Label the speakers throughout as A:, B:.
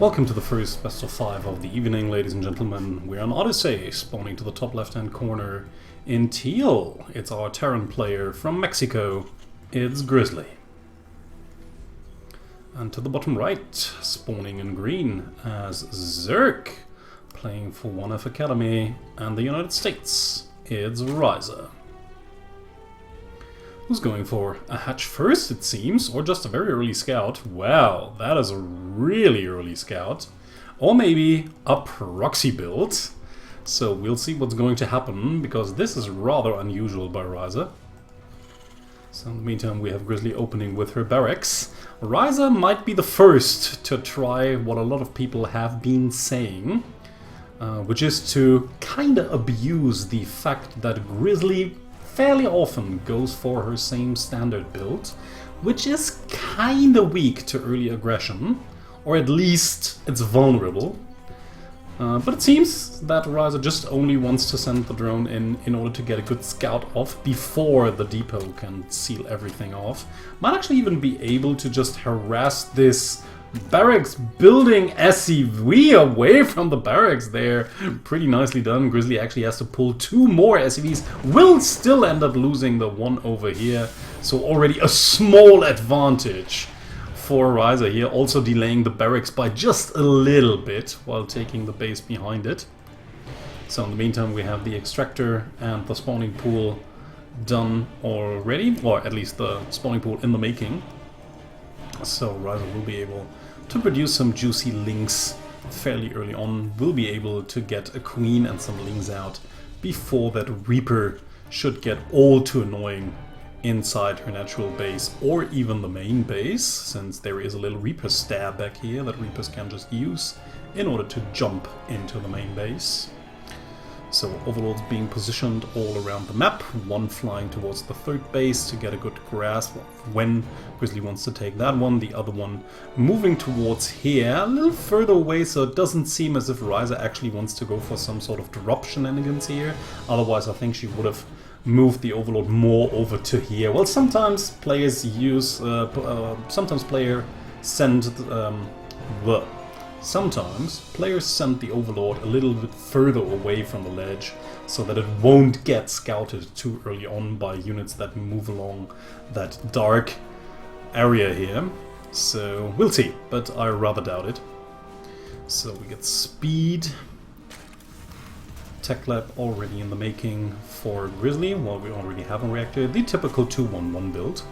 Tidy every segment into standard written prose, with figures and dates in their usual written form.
A: Welcome to the first best of 5 of the evening, ladies and gentlemen. We're on Odyssey, spawning to the top left-hand corner in teal. It's our Terran player from Mexico. It's Grizzly. And to the bottom right, spawning in green as Zerk, playing for 1F Academy and the United States. It's Wryza. Who's going for a hatch first, it seems, or just a very early scout? Wow, that is a really early scout. Or maybe a proxy build. So we'll see what's going to happen, because this is rather unusual by Wryza. So in the meantime, we have Grizzly opening with her barracks. Wryza might be the first to try what a lot of people have been saying, which is to kinda abuse the fact that Grizzly fairly often goes for her same standard build, which is kinda weak to early aggression, or at least it's vulnerable. But it seems that Wryza just only wants to send the drone in order to get a good scout off before the depot can seal everything off. Might actually even be able to just harass this barracks building SCV away from the barracks there. Pretty nicely done. Grizzly actually has to pull 2 more SCVs. Will still end up losing the one over here. So already a small advantage for Wryza here. Also delaying the barracks by just a little bit while taking the base behind it. So in the meantime we have the extractor and the spawning pool done already. Or at least the spawning pool in the making. So Wryza will be able to produce some juicy links fairly early on. Will be able to get a queen and some links out before that Reaper should get all too annoying inside her natural base or even the main base, since there is a little Reaper stab back here that Reapers can just use in order to jump into the main base. So overlords being positioned all around the map, one flying towards the third base to get a good grasp of when Grizzly wants to take that one, the other one moving towards here, a little further away, so it doesn't seem as if Wryza actually wants to go for some sort of drop shenanigans here. Otherwise I think she would have moved the overlord more over to here. Well, sometimes players use, sometimes players send the Overlord a little bit further away from the ledge so that it won't get scouted too early on by units that move along that dark area here. So we'll see, but I rather doubt it. So we get speed. Tech lab already in the making for Grizzly, while we already have a reactor. The typical 2-1-1 build.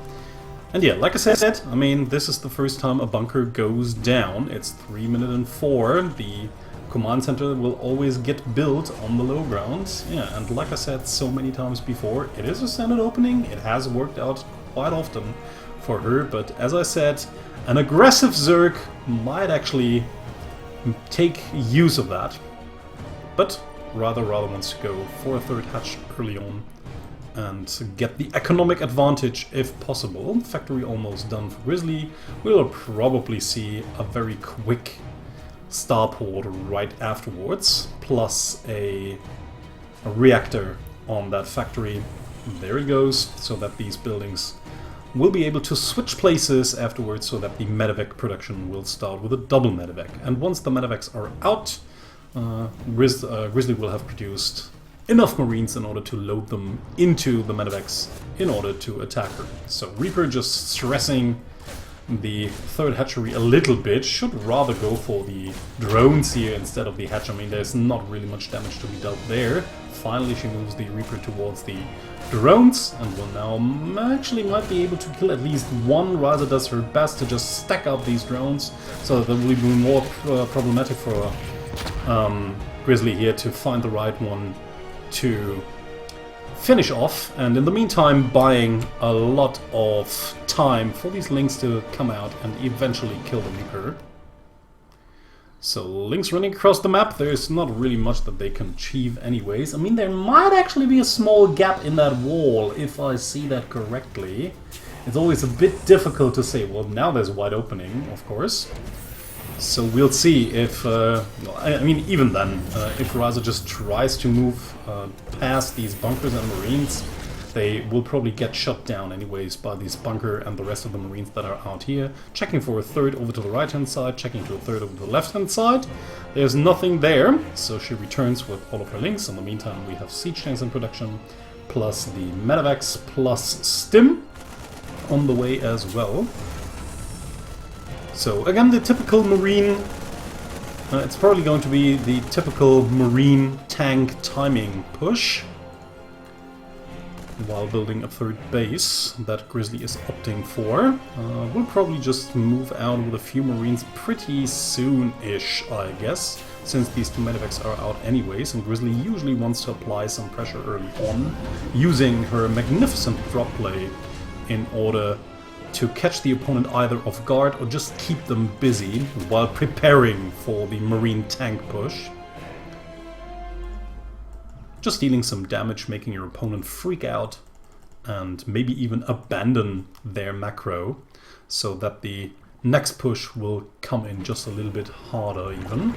A: And yeah, like I said, I mean, this is the first time a bunker goes down. It's 3 minutes and 4. The command center will always get built on the low ground. Yeah, and like I said so many times before, it is a standard opening. It has worked out quite often for her, but as I said, an aggressive Zerk might actually take use of that. But rather wants to go for a third hatch early on and get the economic advantage if possible. Factory almost done for Grizzly. We'll probably see a very quick starport right afterwards, plus a reactor on that factory. There he goes, so that these buildings will be able to switch places afterwards, so that the medevac production will start with a double medevac. And once the medevacs are out, Grizzly will have produced enough Marines in order to load them into the medevacs in order to attack her. So Reaper just stressing the third hatchery a little bit, should rather go for the drones here instead of the hatch. I mean, there's not really much damage to be dealt there. Finally she moves the Reaper towards the drones and will now actually might be able to kill at least one. Wryza does her best to just stack up these drones, so that it will be more problematic for Grizzly here to find the right one to finish off, and in the meantime buying a lot of time for these links to come out and eventually kill the Reaper. So links running across the map, there's not really much that they can achieve anyways. I mean, there might actually be a small gap in that wall if I see that correctly. It's always a bit difficult to say. Well, now there's a wide opening, of course. So we'll see if, I mean, even then, if Wryza just tries to move past these bunkers and Marines, they will probably get shut down anyways by this bunker and the rest of the Marines that are out here. Checking for a third over to the right-hand side, checking to a third over to the left-hand side. There's nothing there, so she returns with all of her links. In the meantime, we have siege tanks in production, plus the medevacs, plus stim on the way as well. So again, the typical Marine, it's probably going to be the typical Marine tank timing push while building a third base that Grizzly is opting for. We'll probably just move out with a few Marines pretty soon-ish, I guess, since these two medevacs are out anyways, and Grizzly usually wants to apply some pressure early on, using her magnificent drop play in order to catch the opponent either off guard or just keep them busy while preparing for the Marine tank push. Just dealing some damage, making your opponent freak out and maybe even abandon their macro, so that the next push will come in just a little bit harder even.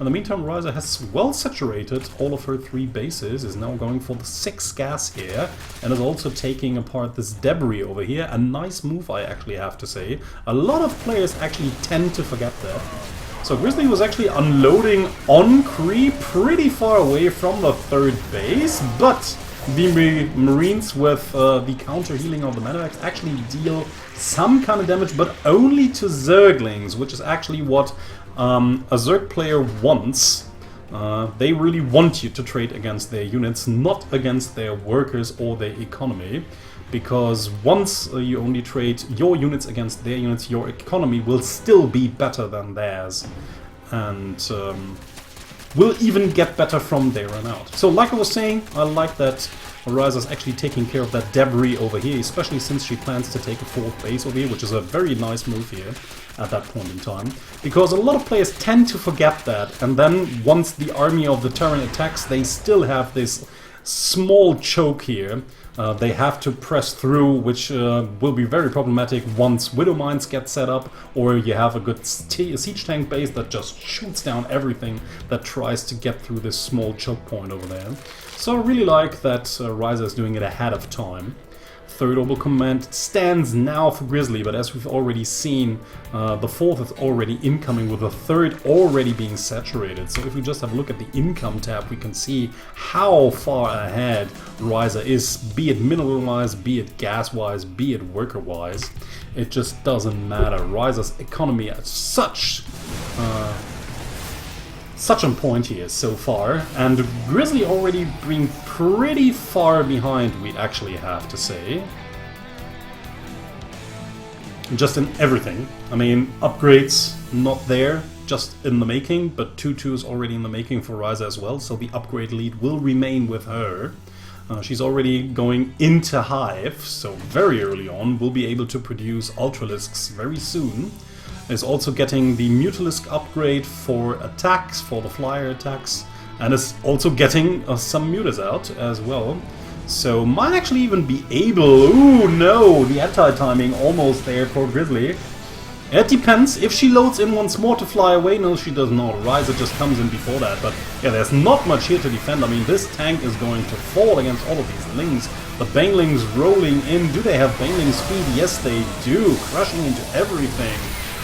A: In the meantime, Wryza has well saturated all of her 3 bases, is now going for the 6 gas here, and is also taking apart this debris over here. A nice move, I actually have to say. A lot of players actually tend to forget that. So Grizzly was actually unloading on creep pretty far away from the 3rd base, but the Marines with the counter healing of the medevacs actually deal some kind of damage, but only to Zerglings, which is actually what a Zerg player wants. They really want you to trade against their units, not against their workers or their economy. Because once you only trade your units against their units, your economy will still be better than theirs. And will even get better from there on out. So like I was saying, I like that Wryza's actually taking care of that debris over here, especially since she plans to take a 4th base over here, which is a very nice move here at that point in time. Because a lot of players tend to forget that, and then once the army of the Terran attacks, they still have this small choke here. They have to press through, which will be very problematic once Widow Mines get set up, or you have a good siege tank base that just shoots down everything that tries to get through this small choke point over there. So I really like that Wryza is doing it ahead of time. 3rd Orbital Command stands now for Grizzly, but as we've already seen, the 4th is already incoming with the 3rd already being saturated. So if we just have a look at the income tab, we can see how far ahead Wryza is, be it mineral-wise, be it gas-wise, be it worker-wise. It just doesn't matter. Wryza's economy at such on point here so far, and Grizzly already being pretty far behind, we actually have to say. Just in everything. I mean, upgrades not there, just in the making, but 2-2 is already in the making for Wryza as well, so the upgrade lead will remain with her. She's already going into Hive, so very early on we'll be able to produce Ultralisks very soon. Is also getting the Mutalisk upgrade for attacks, for the flyer attacks, and is also getting some mutas out as well. So might actually even be able... Ooh, no! The anti-timing almost there for Grizzly. It depends. If she loads in once more to fly away, no, she does not. Wryza just comes in before that. But yeah, there's not much here to defend. I mean, this tank is going to fall against all of these lings. The banelings rolling in. Do they have baneling speed? Yes, they do. Crushing into everything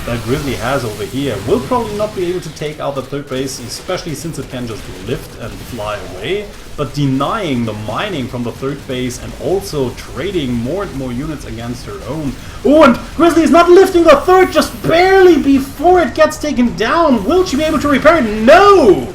A: that Grizzly has over here. Will probably not be able to take out the 3rd base, especially since it can just lift and fly away, but denying the mining from the 3rd base and also trading more and more units against her own. Oh, and Grizzly is not lifting the 3rd, just barely before it gets taken down. Will she be able to repair it? No!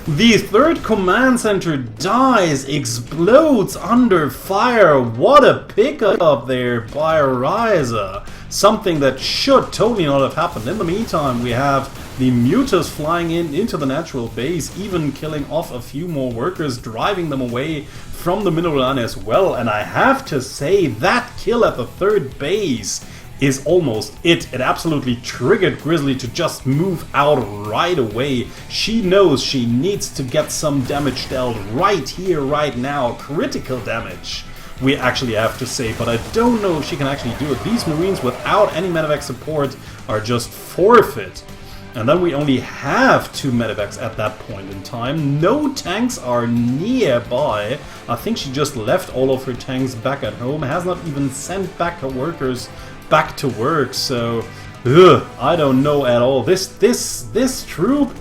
A: The 3rd command center dies, explodes under fire. What a pickup there by Wryza. Something that should totally not have happened. In the meantime, we have the Mutas flying into the natural base, even killing off a few more workers, driving them away from the mineral line as well. And I have to say, that kill at the 3rd base is almost it. It absolutely triggered Grizzly to just move out right away. She knows she needs to get some damage dealt right here, right now. Critical damage, we actually have to say, but I don't know if she can actually do it. These Marines without any medevac support are just forfeit. And then we only have 2 medevacs at that point in time. No tanks are nearby. I think she just left all of her tanks back at home. Has not even sent back her workers back to work. So, I don't know at all. This troop,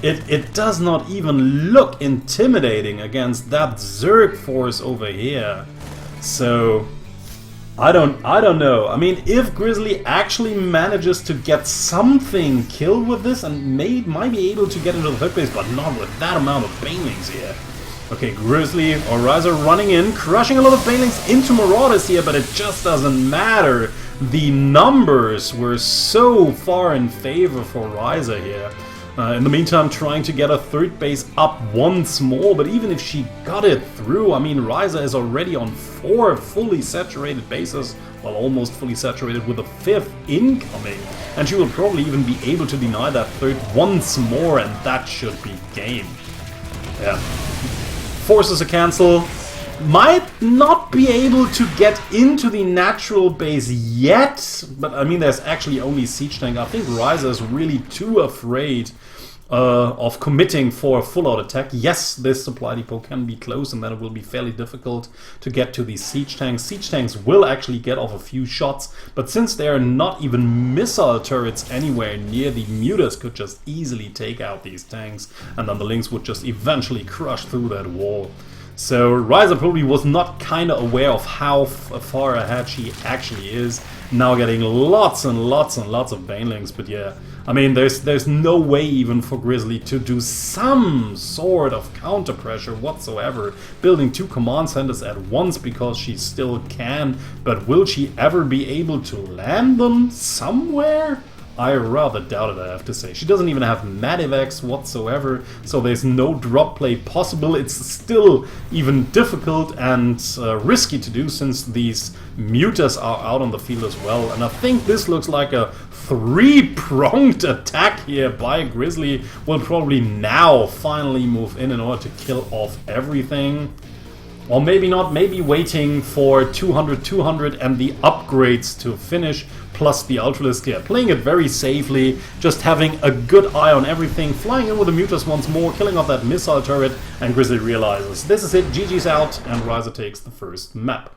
A: it does not even look intimidating against that Zerg force over here. So I don't know. I mean, if Grizzly actually manages to get something killed with this and might be able to get into the third base, but not with that amount of banelings here. Okay, Grizzly or Wryza running in, crushing a lot of banelings into Marauders here, but it just doesn't matter. The numbers were so far in favor for Wryza here. In the meantime, trying to get a third base up once more, but even if she got it through, I mean, Wryza is already on 4 fully saturated bases, well, almost fully saturated, with a 5th incoming, and she will probably even be able to deny that third once more, and that should be game. Yeah. Forces a cancel. Might not be able to get into the natural base yet, but I mean, there's actually only Siege Tank. I think Wryza is really too afraid of committing for a full-out attack. Yes, this supply depot can be close, and then it will be fairly difficult to get to these Siege Tanks. Siege Tanks will actually get off a few shots, but since there are not even missile turrets anywhere near, the Mutas could just easily take out these tanks, and then the Lynx would just eventually crush through that wall. So Wryza probably was not kind of aware of how far ahead she actually is. Now getting lots and lots and lots of banelings, but yeah, I mean, there's no way even for Grizzly to do some sort of counter pressure whatsoever, building 2 command centers at once because she still can, but will she ever be able to land them somewhere? I rather doubt it, I have to say. She doesn't even have medevacs whatsoever, so there's no drop play possible. It's still even difficult and risky to do since these Mutas are out on the field as well. And I think this looks like a 3-pronged attack here by Grizzly. Will probably now finally move in order to kill off everything. Or maybe not, maybe waiting for 200 and the upgrades to finish, plus the Ultralisk here. Playing it very safely, just having a good eye on everything, flying in with the Mutas once more, killing off that missile turret, and Grizzly realizes this is it, GG's out, and Wryza takes the first map.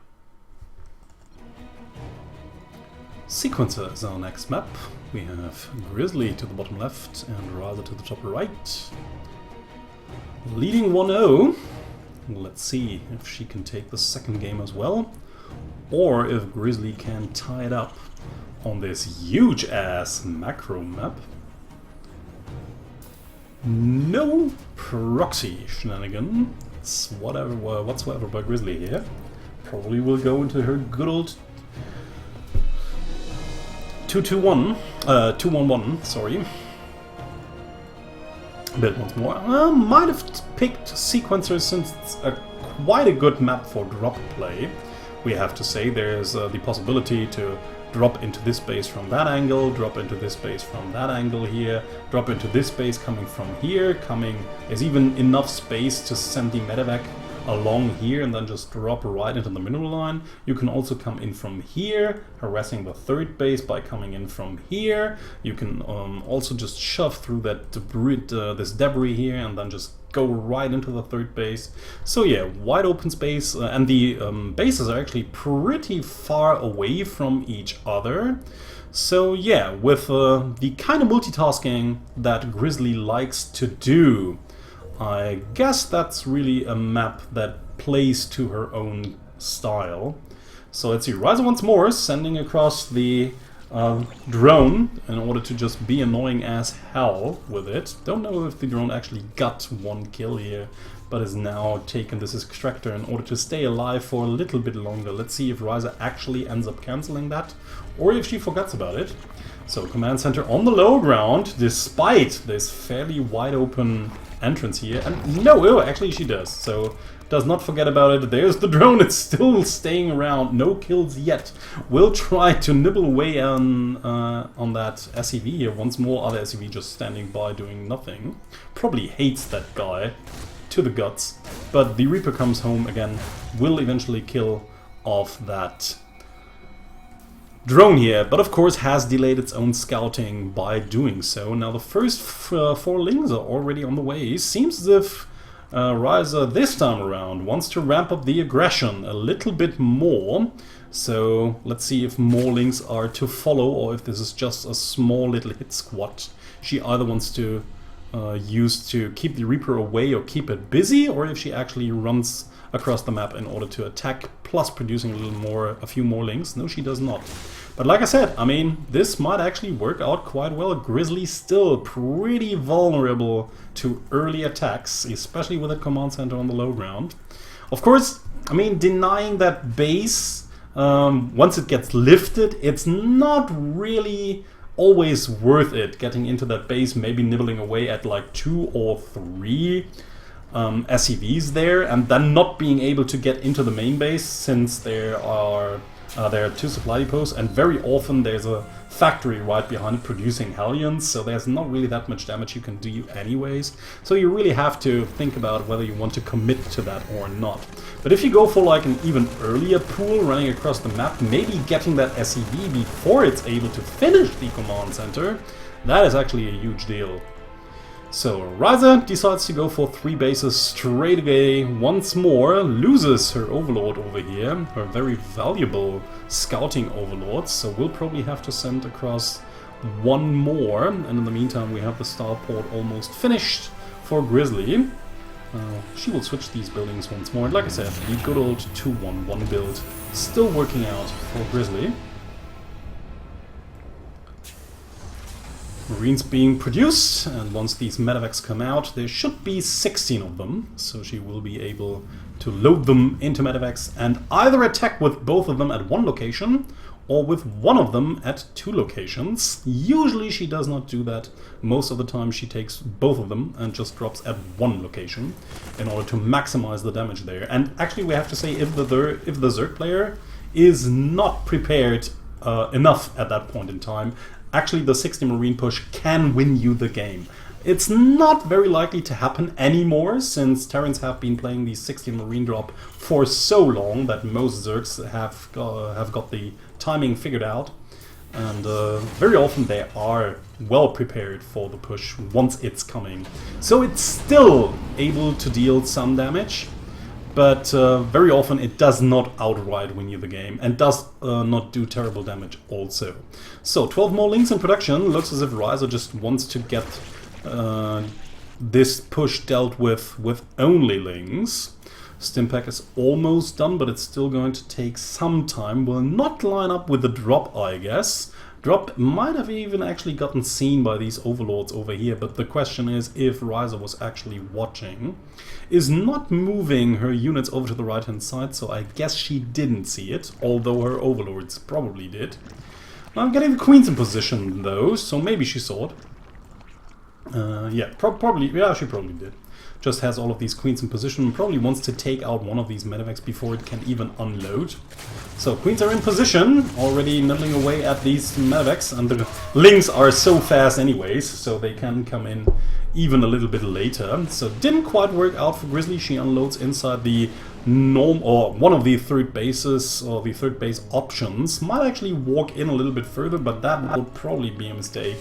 A: Sequencer is our next map. We have Grizzly to the bottom left and Wryza to the top right. Leading 1-0. Let's see if she can take the second game as well, or if Grizzly can tie it up on this huge-ass macro map. No proxy shenanigans whatsoever by Grizzly here. Probably will go into her good old 2-1-1, sorry. Build once more. Might have picked Sequencer since it's quite a good map for drop play. We have to say there's the possibility to drop into this base from that angle, drop into this base from that angle here, drop into this base coming from here, there's even enough space to send the medevac along here and then just drop right into the mineral line. You can also come in from here, harassing the third base by coming in from here. You can also just shove through that debris, this debris here, and then just go right into the third base. So yeah, wide open space, and the bases are actually pretty far away from each other. So yeah, with the kind of multitasking that Grizzly likes to do, I guess that's really a map that plays to her own style. So let's see, Wryza once more, sending across the drone in order to just be annoying as hell with it. Don't know if the drone actually got 1 kill here, but is now taken this extractor in order to stay alive for a little bit longer. Let's see if Wryza actually ends up cancelling that, or if she forgets about it. So command center on the low ground, despite this fairly wide open entrance here, and no, actually she does, so does not forget about it. There's the drone, it's still staying around, no kills yet. We'll try to nibble away on that SCV here once more. Other SCV just standing by doing nothing. Probably hates that guy to the guts, but the Reaper comes home again, will eventually kill off that drone here, but of course has delayed its own scouting by doing so. Now the first 4 lings are already on the way. Seems as if Wryza this time around wants to ramp up the aggression a little bit more. So let's see if more lings are to follow, or if this is just a small little hit squad she either wants to use to keep the Reaper away or keep it busy, or if she actually runs across the map in order to attack, plus producing a few more lings. No, she does not. But like I said, I mean, this might actually work out quite well. Grizzly still pretty vulnerable to early attacks, especially with a command center on the low ground. Of course, I mean, denying that base, once it gets lifted, it's not really always worth it getting into that base, maybe nibbling away at like 2 or 3 SCVs there, and then not being able to get into the main base, since there are 2 supply depots, and very often there's a factory right behind it producing Hellions, so there's not really that much damage you can do anyways. So you really have to think about whether you want to commit to that or not. But if you go for like an even earlier pool running across the map, maybe getting that SCV before it's able to finish the command center, that is actually a huge deal. So Wryza decides to go for 3 bases straight away once more, loses her overlord over here, her very valuable scouting overlord, so we'll probably have to send across 1 more, and in the meantime we have the starport almost finished for Grizzly. She will switch these buildings once more, and like I said, the good old 2-1-1 build still working out for Grizzly. Marines being produced, and once these medevacs come out, there should be 16 of them, so she will be able to load them into medevacs and either attack with both of them at 1 location or with one of them at 2 locations. Usually she does not do that. Most of the time she takes both of them and just drops at 1 location in order to maximize the damage there. And actually we have to say, if the Zerg player is not prepared enough at that point in time, actually the 60 Marine push can win you the game. It's not very likely to happen anymore, since Terrans have been playing the 60 Marine drop for so long that most Zergs have got the timing figured out. And very often they are well prepared for the push once it's coming. So it's still able to deal some damage, but very often it does not outright win you the game, and does not do terrible damage also. So 12 more lings in production. Looks as if Wryza just wants to get this push dealt with only lings. Stimpack is almost done, but it's still going to take some time. Will not line up with the drop, I guess. Drop might have even actually gotten seen by these overlords over here, but the question is if Wryza was actually watching. Is not moving her units over to the right hand side, so I guess she didn't see it, although her overlords probably did. I'm getting the queens in position though, so maybe she saw it. Yeah, she probably did. Just has all of these queens in position, probably wants to take out one of these medevacs before it can even unload. So queens are in position, already nibbling away at these medevacs, and the lings are so fast anyways, so they can come in even a little bit later. So didn't quite work out for Grizzly. She unloads inside the one of the 3rd bases, or the 3rd base options. Might actually walk in a little bit further, but that would probably be a mistake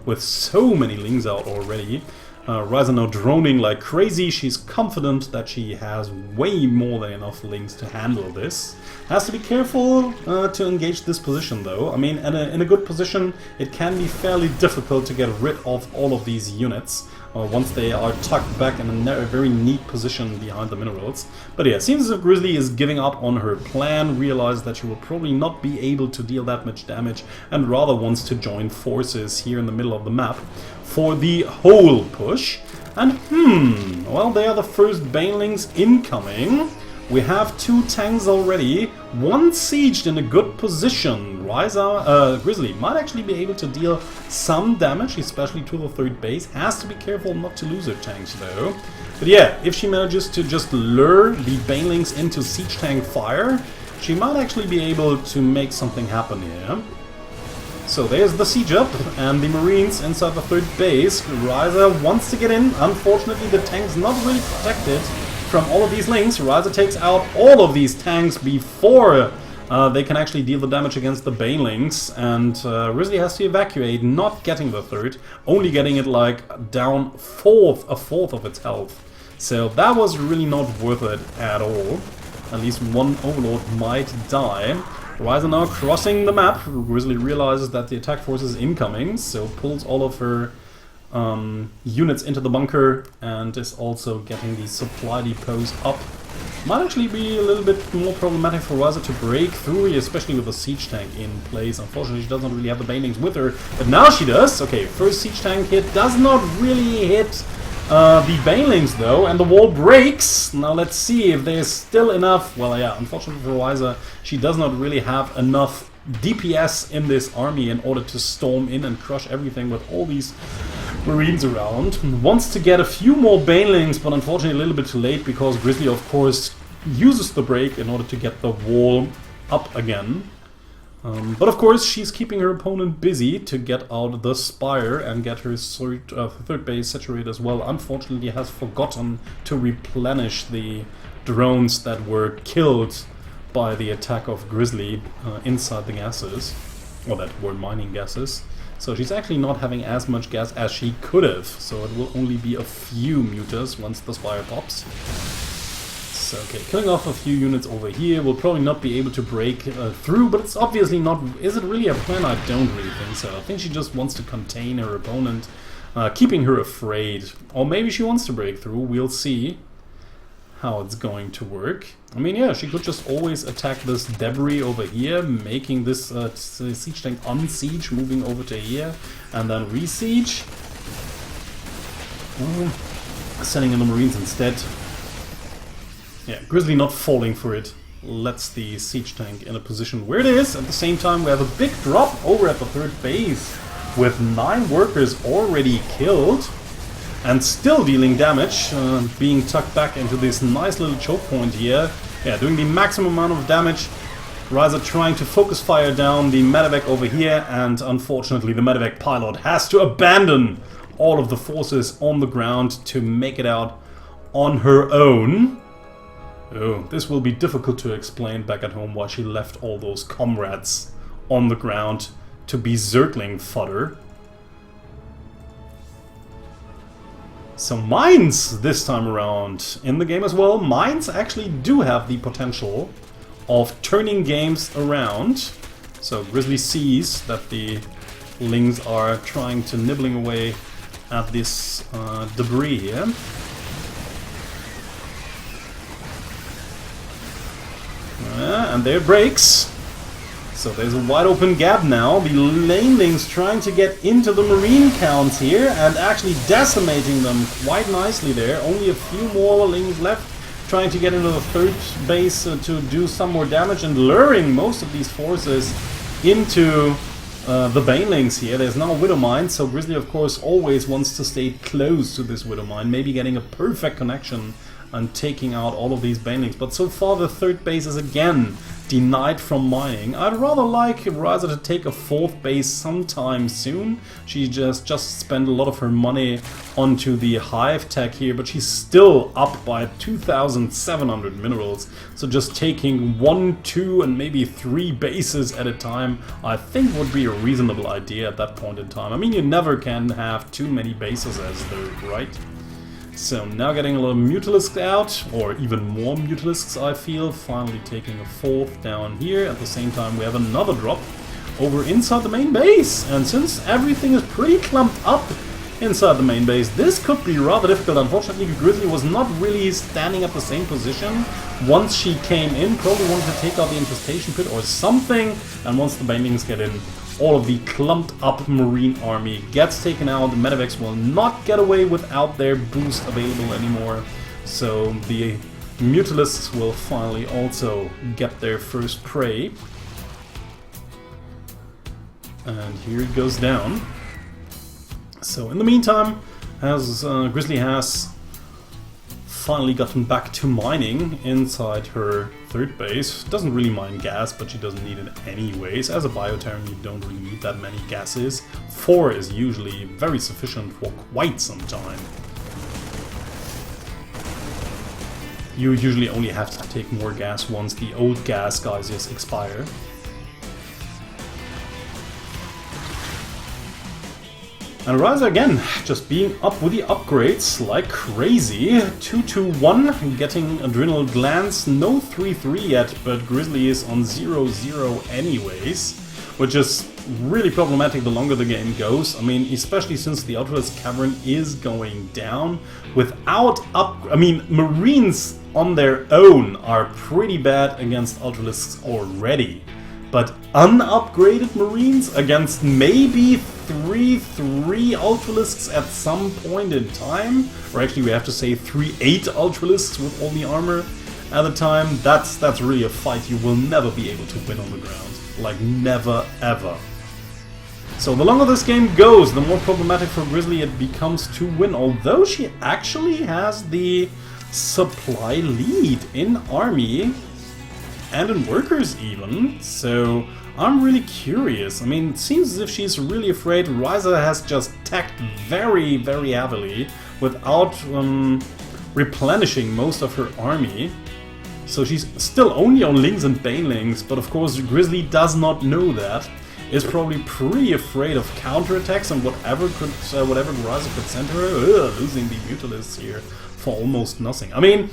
A: with so many lings out already. Wryza now droning like crazy. She's confident that she has way more than enough lings to handle this. Has to be careful to engage this position though. I mean, in a good position it can be fairly difficult to get rid of all of these units once they are tucked back in a very neat position behind the minerals. But yeah, it seems as if Grizzly is giving up on her plan, realized that she will probably not be able to deal that much damage, and rather wants to join forces here in the middle of the map for the whole push. And well, they are the first banelings incoming. We have 2 tanks already, 1 sieged in a good position. Grizzly might actually be able to deal some damage, especially to the 3rd base. Has to be careful not to lose her tanks though. But yeah, if she manages to just lure the banelings into siege tank fire, she might actually be able to make something happen here. So there's the siege up, and the Marines inside the 3rd base. Wryza wants to get in. Unfortunately, the tank's not really protected from all of these lings. Wryza takes out all of these tanks before they can actually deal the damage against the Banelings, and Grizzly has to evacuate, not getting the third, only getting it like down a fourth of its health. So that was really not worth it at all. At least one Overlord might die. Wryza now crossing the map. Grizzly realizes that the attack force is incoming, so pulls all of her units into the bunker and is also getting the supply depots up. Might actually be a little bit more problematic for Wryza to break through, especially with the siege tank in place. Unfortunately, she doesn't really have the Banelings with her, but now she does. Okay, first siege tank hit does not really hit the Banelings though, and the wall breaks. Now let's see if there's still enough. Well, yeah, unfortunately for Wryza, she does not really have enough DPS in this army in order to storm in and crush everything with all these Marines around. Wants to get a few more Banelings, but unfortunately a little bit too late, because Grizzly of course uses the break in order to get the wall up again. But of course she's keeping her opponent busy to get out the Spire and get her third base saturated as well. Unfortunately has forgotten to replenish the drones that were killed by the attack of Grizzly inside the gases, or that were mining gases. So she's actually not having as much gas as she could have, so it will only be a few mutas once the Spire pops. So, okay, killing off a few units over here. Will probably not be able to break through, but it's obviously not... Is it really a plan? I don't really think so. I think she just wants to contain her opponent, keeping her afraid. Or maybe she wants to break through. We'll see how it's going to work. I mean, yeah, she could just always attack this debris over here, making this siege tank unsiege, moving over to here, and then re-siege. Sending in the Marines instead. Yeah, Grizzly not falling for it. Lets the siege tank in a position where it is. At the same time, we have a big drop over at the third base, with 9 workers already killed. And still dealing damage, being tucked back into this nice little choke point here. Yeah, doing the maximum amount of damage. Wryza trying to focus fire down the medevac over here, and unfortunately the medevac pilot has to abandon all of the forces on the ground to make it out on her own. Oh, this will be difficult to explain back at home why she left all those comrades on the ground to be Zergling fodder. So mines this time around in the game as well. Mines actually do have the potential of turning games around. So Grizzly sees that the Lings are trying to nibbling away at this debris here. And there it breaks. So there's a wide open gap now. The Lanelings trying to get into the Marine counts here and actually decimating them quite nicely there. Only a few more Lings left, trying to get into the third base to do some more damage and luring most of these forces into the Banelings here. There's now a Widow Mine, so Grizzly of course always wants to stay close to this Widow Mine, maybe getting a perfect connection and taking out all of these Banelings. But so far the third base is again denied from mining. I'd rather like Wryza to take a fourth base sometime soon. She just spent a lot of her money onto the hive tech here, but she's still up by 2,700 minerals. So just taking 1, 2 and maybe 3 bases at a time I think would be a reasonable idea at that point in time. I mean, you never can have too many bases as third, right? So now getting a little Mutalisks out, or even more Mutalisks I feel, finally taking a fourth down here. At the same time we have another drop over inside the main base, and since everything is pretty clumped up inside the main base, this could be rather difficult. Unfortunately Grizzly was not really standing at the same position once she came in, probably wanted to take out the infestation pit or something, and once the Banelings get in, all of the clumped up Marine army gets taken out. The medevacs will not get away without their boost available anymore. So the Mutalisks will finally also get their first prey. And here it goes down. So in the meantime, as Grizzly has finally gotten back to mining inside her third base. Doesn't really mine gas, but she doesn't need it anyways. As a Bioterran, you don't really need that many gases. 4 is usually very sufficient for quite some time. you usually only have to take more gas once the old gas geysers expire. And Wryza again, just being up with the upgrades like crazy. 2-2-1, getting Adrenal Glands, no 3-3 yet, but Grizzly is on 0-0 anyways, which is really problematic the longer the game goes. I mean, especially since the Ultralisk Cavern is going down. Without Marines on their own are pretty bad against Ultralisks already. But unupgraded Marines against maybe 3-3 Ultralisks at some point in time, or actually we have to say 3-8 Ultralisks with all the armor at the time, that's really a fight you will never be able to win on the ground. Like, never ever. So the longer this game goes, the more problematic for Grizzly it becomes to win, although she actually has the supply lead in army and in workers even, so I'm really curious. I mean, it seems as if she's really afraid. Wryza has just tacked very, very heavily without replenishing most of her army. So she's still only on Lings and Banelings, but of course Grizzly does not know that. Is probably pretty afraid of counterattacks and whatever Wryza could send her. Losing the Mutalisks here for almost nothing. I mean,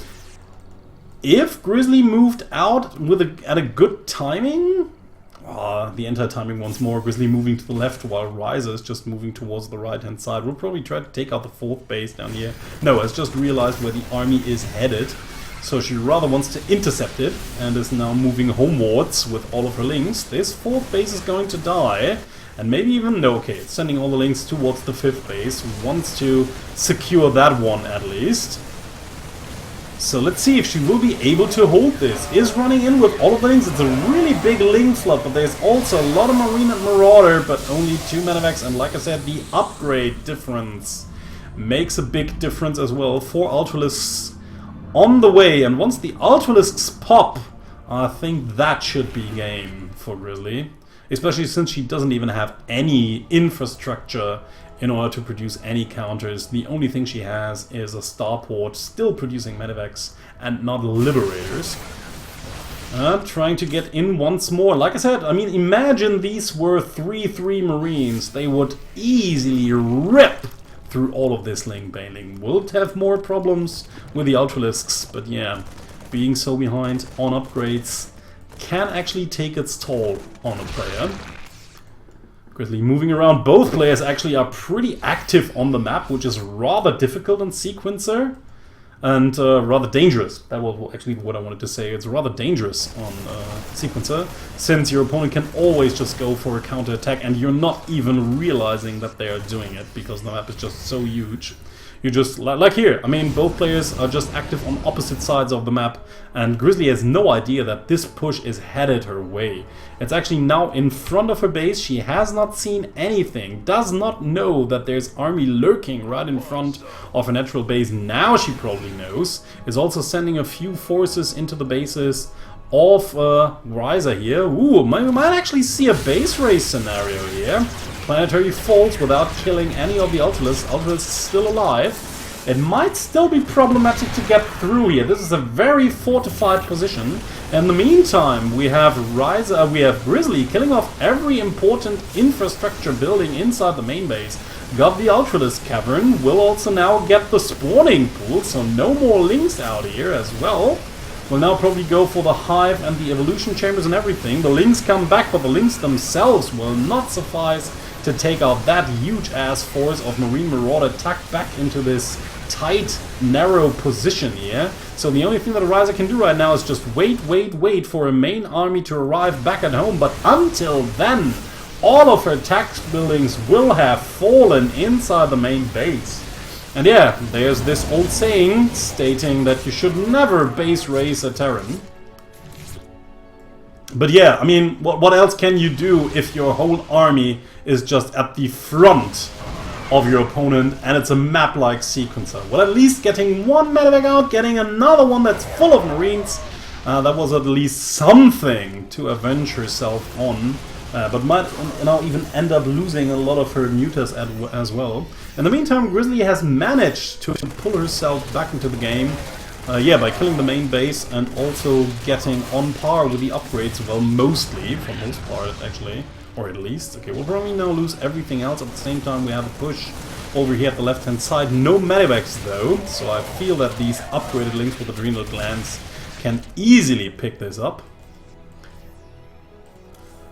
A: if Grizzly moved out at a good timing, the anti-timing once more, Grizzly moving to the left while Wryza is just moving towards the right-hand side. We'll probably try to take out the 4th base down here. No, has just realized where the army is headed, so she rather wants to intercept it and is now moving homewards with all of her links. This 4th base is going to die, and maybe even, no, okay, it's sending all the links towards the 5th base, wants to secure that one at least. So let's see if she will be able to hold this. Is running in with all of the links. It's a really big link flood, but there's also a lot of Marine and Marauder, but only 2 Medivacs. And like I said, the upgrade difference makes a big difference as well. 4 Ultralisks on the way, and once the Ultralisks pop, I think that should be game for Grizzly. Especially since she doesn't even have any infrastructure in order to produce any counters. The only thing she has is a starport still producing Medivacs and not Liberators. Trying to get in once more. Like I said, I mean, imagine these were 3-3 Marines. They would easily rip through all of this Ling Baneling. Would have more problems with the Ultralisks, but yeah, being so behind on upgrades can actually take its toll on a player. Grizzly moving around. Both players actually are pretty active on the map, which is rather difficult in Sequencer and rather dangerous. That was actually what I wanted to say. It's rather dangerous on Sequencer, since your opponent can always just go for a counterattack and you're not even realizing that they are doing it because the map is just so huge. You just, like here, I mean, both players are just active on opposite sides of the map, and Grizzly has no idea that this push is headed her way. It's actually now in front of her base. She has not seen anything, does not know that there's army lurking right in front of her natural base. Now she probably knows. Is also sending a few forces into the bases of Wryza here. Ooh, we might actually see a base race scenario here. Planetary falls without killing any of the Ultralisks. Ultralisks is still alive. It might still be problematic to get through here. This is a very fortified position. In the meantime, we have Grizzly killing off every important infrastructure building inside the main base. Got the Ultralisk Cavern. Will also now get the spawning pool, so no more links out here as well. We'll now probably go for the Hive and the Evolution Chambers and everything. The links come back, but the links themselves will not suffice to take out that huge-ass force of Marine Marauder tucked back into this tight, narrow position here. So the only thing that Wryza can do right now is just wait for a main army to arrive back at home. But until then, all of her tax buildings will have fallen inside the main base. And yeah, there's this old saying stating that you should never base race a Terran. But yeah, I mean, what else can you do if your whole army is just at the front of your opponent and it's a map like Sequencer? Well, at least getting one Medivac out, getting another one that's full of Marines, that was at least something to avenge herself on. But might now even end up losing a lot of her mutas as well. In the meantime, Grizzly has managed to pull herself back into the game Yeah, by killing the main base and also getting on par with the upgrades, well, mostly, for most part, actually, or at least. Okay, we'll probably now lose everything else. At the same time, we have a push over here at the left-hand side. No medivacs, though, so I feel that these upgraded links with adrenal glands can easily pick this up.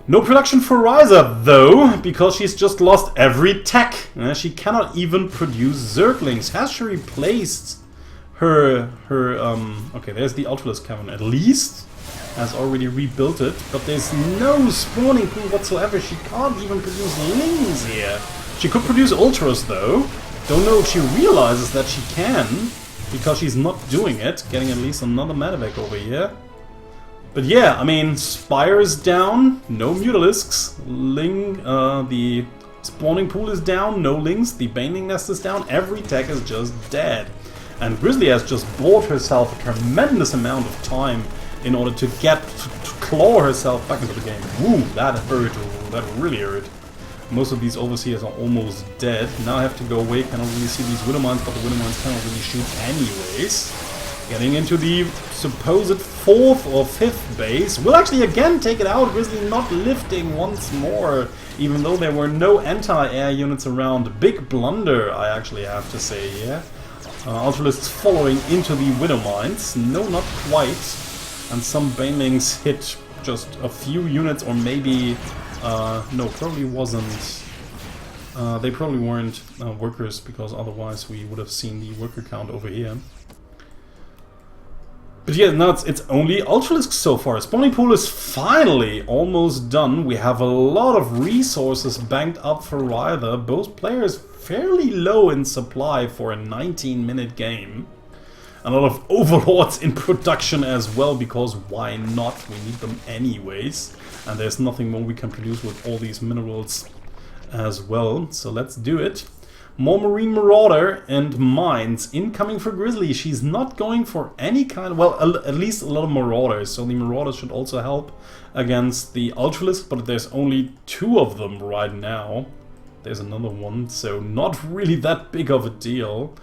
A: No production for Wryza, though, because she's just lost every tech. She cannot even produce Zerglings. Has she replaced her okay, there's the Ultralisk Cavern, at least has already rebuilt it, but there's no spawning pool whatsoever. She can't even produce lings here. She could produce Ultras, though. Don't know if she realizes that she can, because she's not doing it. Getting at least another Medivac over here. But yeah, I mean, Spire is down, no Mutalisks. Ling, the spawning pool is down, no Lings. The Baneling Nest is down, every tech is just dead. And Grizzly has just bought herself a tremendous amount of time in order to get to claw herself back into the game. Woo, that hurt. That really hurt. Most of these overseers are almost dead. Now I have to go away. Cannot really see these Widow Mines, but the Widow Mines cannot really shoot anyways. Getting into the supposed 4th or 5th base. We'll actually again take it out. Grizzly not lifting once more, even though there were no anti-air units around. Big blunder, I actually have to say here. Ultralisks following into the Widow Mines. No, not quite. And some Banelings hit just a few units, or maybe... no, probably wasn't. They probably weren't workers, because otherwise we would have seen the worker count over here. But yeah, now it's only Ultralisks so far. Spawning pool is finally almost done. We have a lot of resources banked up for Wryza. Both players fairly low in supply for a 19-minute game. A lot of overlords in production as well, because why not? We need them anyways. And there's nothing more we can produce with all these minerals as well. So let's do it. More Marine Marauder and Mines incoming for Grizzly. She's not going for any kind of... well, at least a lot of Marauders. So the Marauders should also help against the Ultralisk, but there's only 2 of them right now. There's another one, so not really that big of a deal.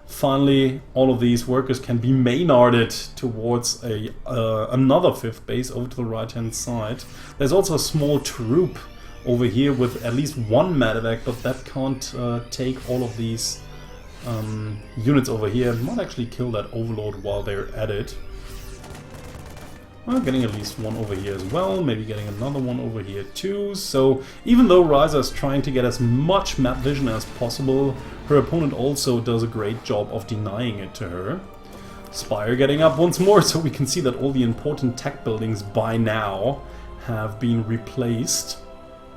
A: Finally, all of these workers can be Maynarded towards another 5th base over to the right-hand side. There's also a small troop over here with at least 1 Medivac, but that can't take all of these units over here. Might actually kill that Overlord while they're at it. Well, getting at least 1 over here as well, maybe getting another one over here too. So even though Wryza is trying to get as much map vision as possible, her opponent also does a great job of denying it to her. Spire getting up once more, so we can see that all the important tech buildings by now have been replaced.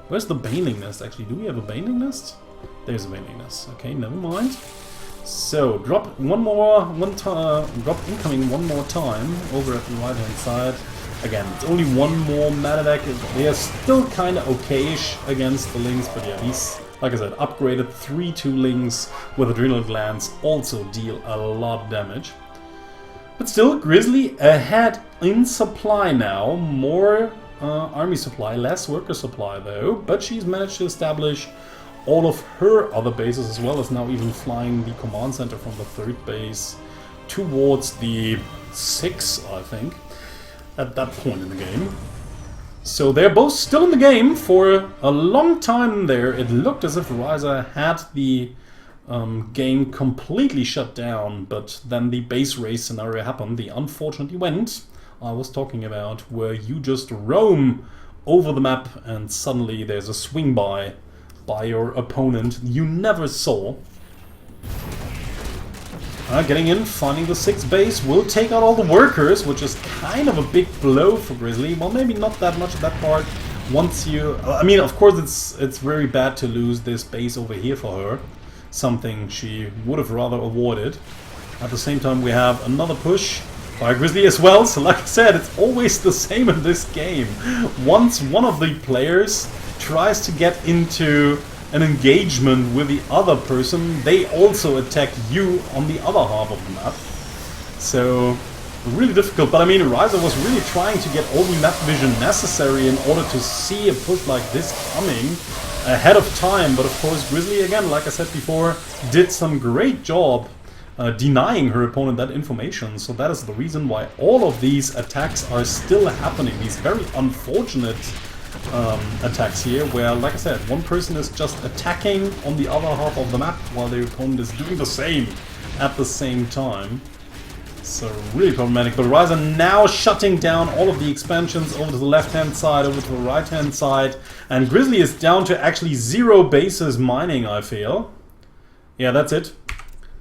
A: Where's the Baneling Nest actually? Do we have a Baneling Nest? There's a Baneling Nest. Okay, never mind. So, drop incoming one more time over at the right-hand side. Again, it's only 1 more Medivac. They are still kind of okayish against the Lings, but yeah, these, like I said, upgraded 3-2 Lings with Adrenal Glands also deal a lot of damage. But still, Grizzly ahead in supply now. More army supply, less worker supply though, but she's managed to establish all of her other bases, as well as now even flying the command center from the 3rd base towards the 6th, I think, at that point in the game. So they're both still in the game for a long time there. It looked as if Wryza had the game completely shut down, but then the base race scenario happened, the unfortunate event I was talking about, where you just roam over the map and suddenly there's a swing by your opponent you never saw. Getting in, finding the 6th base, will take out all the workers, which is kind of a big blow for Grizzly. Well, maybe not that much of that part. Once you... I mean, of course it's very bad to lose this base over here for her. Something she would have rather avoided. At the same time, we have another push by Grizzly as well. So like I said, it's always the same in this game. Once one of the players tries to get into an engagement with the other person, they also attack you on the other half of the map. So, really difficult, but I mean, Wryza was really trying to get all the map vision necessary in order to see a push like this coming ahead of time. But of course, Grizzly, again, like I said before, did some great job denying her opponent that information. So that is the reason why all of these attacks are still happening. These very unfortunate attacks here, where, like I said, one person is just attacking on the other half of the map while their opponent is doing the same at the same time. So really problematic. But Wryza now shutting down all of the expansions over to the left-hand side, over to the right-hand side. And Grizzly is down to actually 0 bases mining, I feel. Yeah, that's it.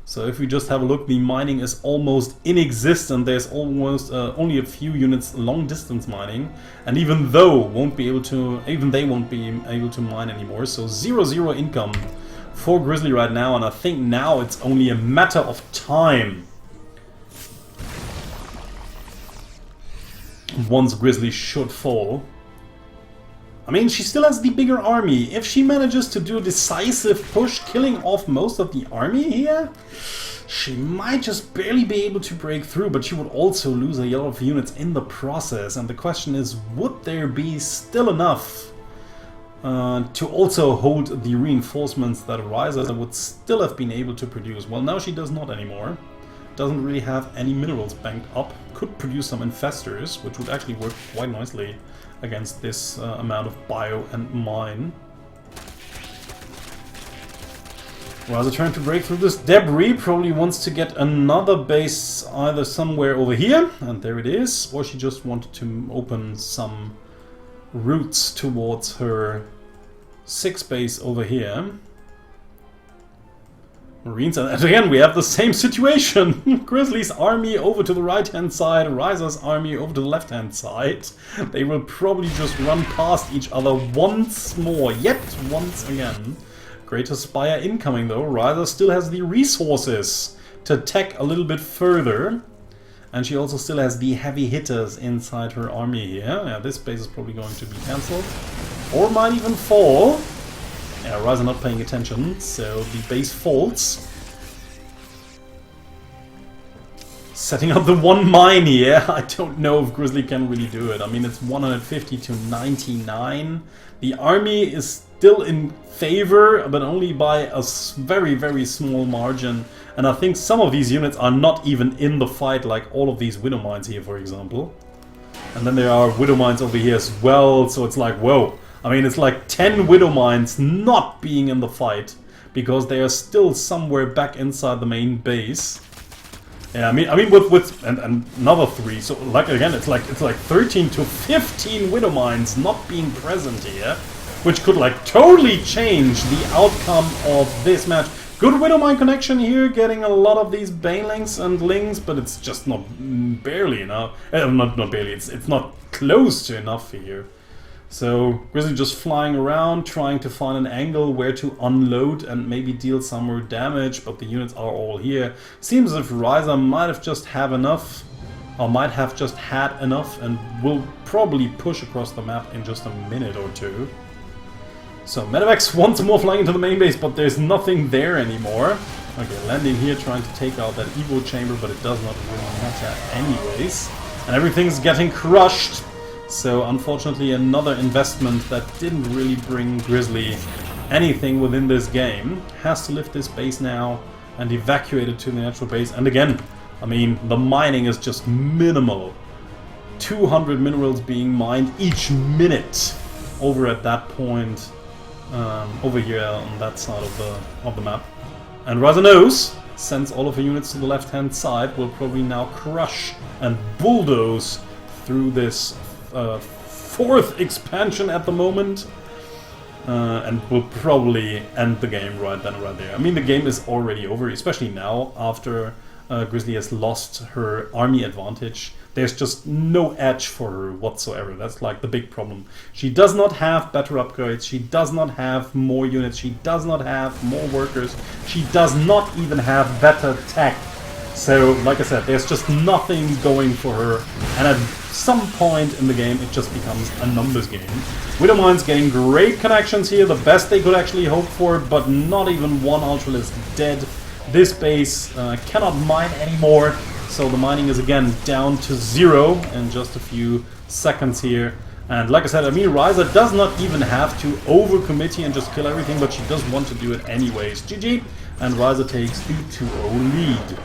A: So if we just have a look, the mining is almost inexistent. There's almost only a few units long distance mining, and even they won't be able to mine anymore. So 0-0 income for Grizzly right now, and I think now it's only a matter of time once Grizzly should fall. I mean, she still has the bigger army. If she manages to do a decisive push, killing off most of the army here, she might just barely be able to break through, but she would also lose a lot of units in the process. And the question is, would there be still enough to also hold the reinforcements that Wryza would still have been able to produce? Well, now she does not anymore. Doesn't really have any minerals banked up. Could produce some infestors, which would actually work quite nicely against this amount of bio and mine. Wryza trying to break through this debris, probably wants to get another base either somewhere over here, and there it is, or she just wanted to open some routes towards her 6 base over here. Marines, and again we have the same situation. Grizzly's army over to the right hand side, Wryza's army over to the left hand side. They will probably just run past each other once more, yet once again. Greater Spire incoming though. Wryza still has the resources to attack a little bit further. And she also still has the heavy hitters inside her army here. Yeah, this base is probably going to be cancelled. Or might even fall. Yeah, Wryza not paying attention, so the base falls. Setting up the one mine here. I don't know if Grizzly can really do it. I mean, it's 150 to 99. The army is still in favor, but only by a very, very small margin. And I think some of these units are not even in the fight, like all of these Widow Mines here, for example. And then there are Widow Mines over here as well, so it's like, whoa. I mean, it's like 10 Widow Mines not being in the fight because they are still somewhere back inside the main base. Yeah, I mean, with and another 3. So, like again, it's like 13 to 15 Widow Mines not being present here, which could like totally change the outcome of this match. Good Widow Mine connection here, getting a lot of these Banelings and Lings, but it's just not barely enough. Not barely. It's not close to enough here. So Grizzly just flying around, trying to find an angle where to unload and maybe deal some more damage, but the units are all here. Seems as if Wryza might have just had enough and will probably push across the map in just a minute or two. So Medivacs once more flying into the main base, but there's nothing there anymore. Okay, landing here, trying to take out that Evo chamber, but it does not really matter anyways. And everything's getting crushed. So unfortunately another investment that didn't really bring Grizzly anything within this game. Has to lift this base now and evacuate it to the natural base. And again, I mean, the mining is just minimal. 200 minerals being mined each minute over at that point, over here on that side of the map. And Wryza knows, sends all of her units to the left hand side, will probably now crush and bulldoze through this 4th expansion at the moment, and will probably end the game right then, right there. I mean, the game is already over, especially now after Grizzly has lost her army advantage. There's just no edge for her whatsoever. That's like the big problem. She does not have better upgrades. She does not have more units. She does not have more workers. She does not even have better tech. So, like I said, there's just nothing going for her, and at some point in the game it just becomes a numbers game. Widow Mine's getting great connections here, the best they could actually hope for, but not even one Ultralisk dead. This base cannot mine anymore, so the mining is again down to 0 in just a few seconds here. And like I said, I mean, Wryza does not even have to overcommit here and just kill everything, but she does want to do it anyways. GG, and Wryza takes the 2-0 lead.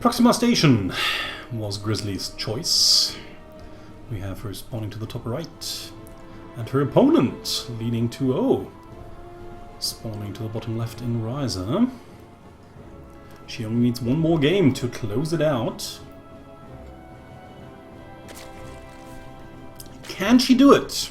A: Proxima Station was Grizzly's choice. We have her spawning to the top right, and her opponent leading 2-0, spawning to the bottom left in Wryza. She only needs one more game to close it out. Can she do it?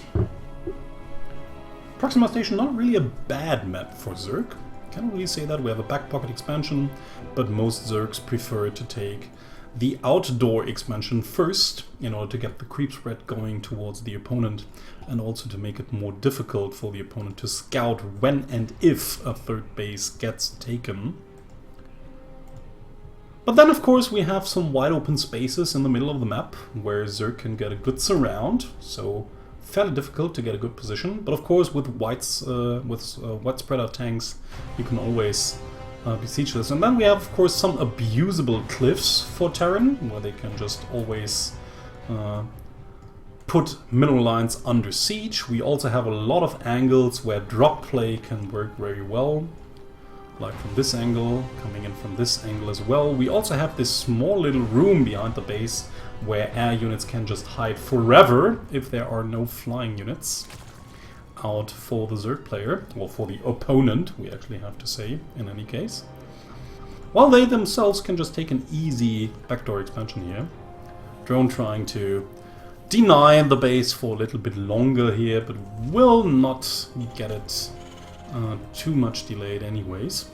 A: Proxima Station, not really a bad map for Zerg. Can't really say that. We have a back pocket expansion, but most Zergs prefer to take the outdoor expansion first in order to get the creep spread going towards the opponent, and also to make it more difficult for the opponent to scout when and if a third base gets taken. But then, of course, we have some wide open spaces in the middle of the map where Zerg can get a good surround, so fairly difficult to get a good position. But of course, with wide spread out tanks, you can always besiege this. And then we have, of course, some abusable cliffs for Terran, where they can just always put mineral lines under siege. We also have a lot of angles where drop play can work very well. Like from this angle, coming in from this angle as well. We also have this small little room behind the base where air units can just hide forever if there are no flying units out for the Zerg player, or for the opponent, we actually have to say, in any case. While they themselves can just take an easy backdoor expansion here. Drone trying to deny the base for a little bit longer here, but will not get it too much delayed anyways.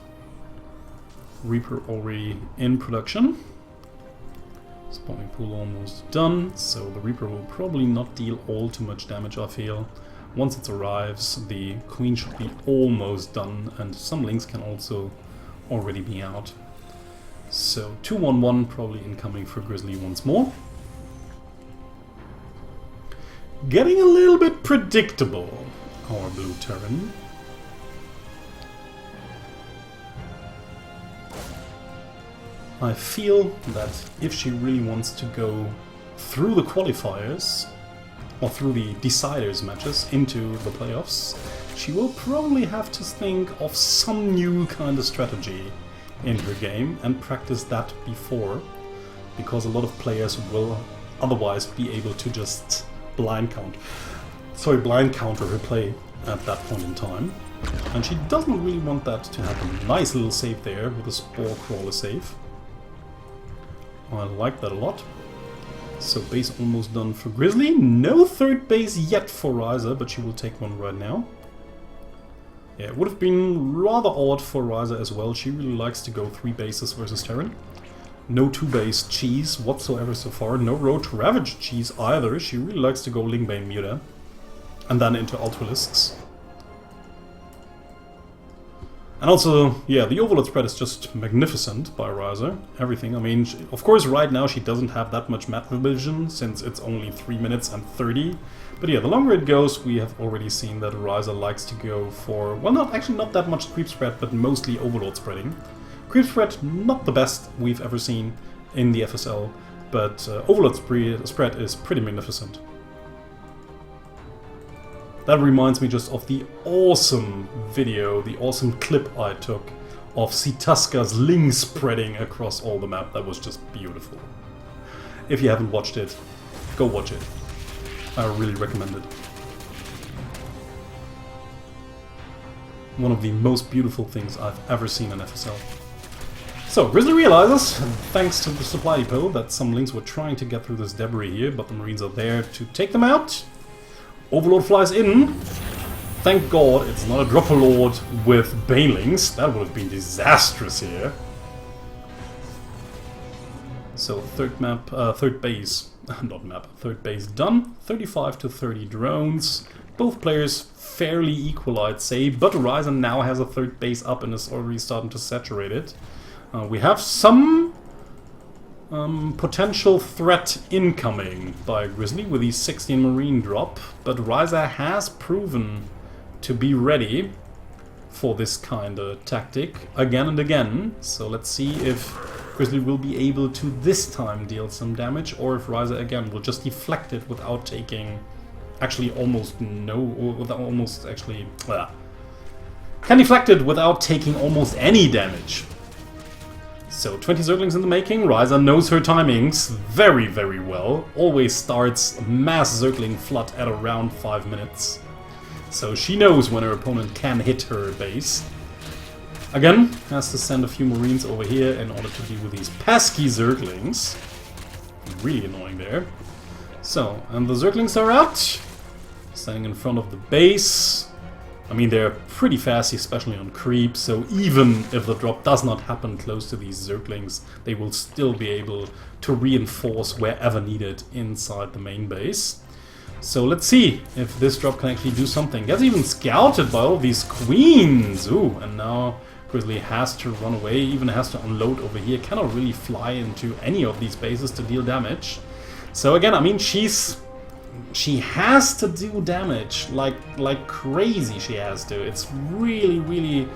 A: Reaper already in production. Spawning pool almost done, so the Reaper will probably not deal all too much damage, I feel. Once it arrives, the Queen should be almost done, and some links can also already be out. So 2-1-1 probably incoming for Grizzly once more. Getting a little bit predictable, our blue Terran. I feel that if she really wants to go through the qualifiers, or through the deciders matches into the playoffs, she will probably have to think of some new kind of strategy in her game and practice that before, because a lot of players will otherwise be able to just blind counter her play at that point in time. And she doesn't really want that to happen. Nice little save there with a Spore Crawler save. I like that a lot. So base almost done for Grizzly. No third base yet for Wryza, but she will take one right now. Yeah, it would have been rather odd for Wryza as well. She really likes to go 3 bases versus Terran. No 2-base cheese whatsoever so far. No Roach Ravage cheese either. She really likes to go Lingbane Muta. And then into Ultralisks. And also, yeah, the overload spread is just magnificent by Wryza. Everything. I mean, of course, right now she doesn't have that much map vision, since it's only 3 minutes and 30. But yeah, the longer it goes, we have already seen that Wryza likes to go for, well, not that much creep spread, but mostly overload spreading. Creep spread, not the best we've ever seen in the FSL, but overload spread is pretty magnificent. That reminds me just of the awesome video, the awesome clip I took of Sitaska's Ling spreading across all the map. That was just beautiful. If you haven't watched it, go watch it. I really recommend it. One of the most beautiful things I've ever seen in FSL. So, Grizzly realizes, thanks to the supply depot, that some links were trying to get through this debris here, but the Marines are there to take them out. Overlord flies in. Thank God it's not a Dropper Lord with Banelings. That would have been disastrous here. So third base done. 35 to 30 drones. Both players fairly equal, I'd say, but Wryza now has a third base up and is already starting to saturate it. We have some potential threat incoming by Grizzly with the 16 Marine drop, but Wryza has proven to be ready for this kind of tactic again and again. So let's see if Grizzly will be able to this time deal some damage, or if Wryza again will just deflect it without taking actually almost no, or without almost actually, can deflect it without taking almost any damage. So 20 Zerglings in the making. Wryza knows her timings very, very well. Always starts mass Zergling flood at around 5 minutes. So she knows when her opponent can hit her base. Again, has to send a few Marines over here in order to deal with these pesky Zerglings. Really annoying there. So, and the Zerglings are out. Standing in front of the base. I mean, they're pretty fast, especially on creep, so even if the drop does not happen close to these Zerglings, they will still be able to reinforce wherever needed inside the main base. So let's see if this drop can actually do something. Gets even scouted by all these queens! Ooh, and now Grizzly has to run away, even has to unload over here. Cannot really fly into any of these bases to deal damage. So again, I mean, she has to do damage like crazy. She has to. It's really, really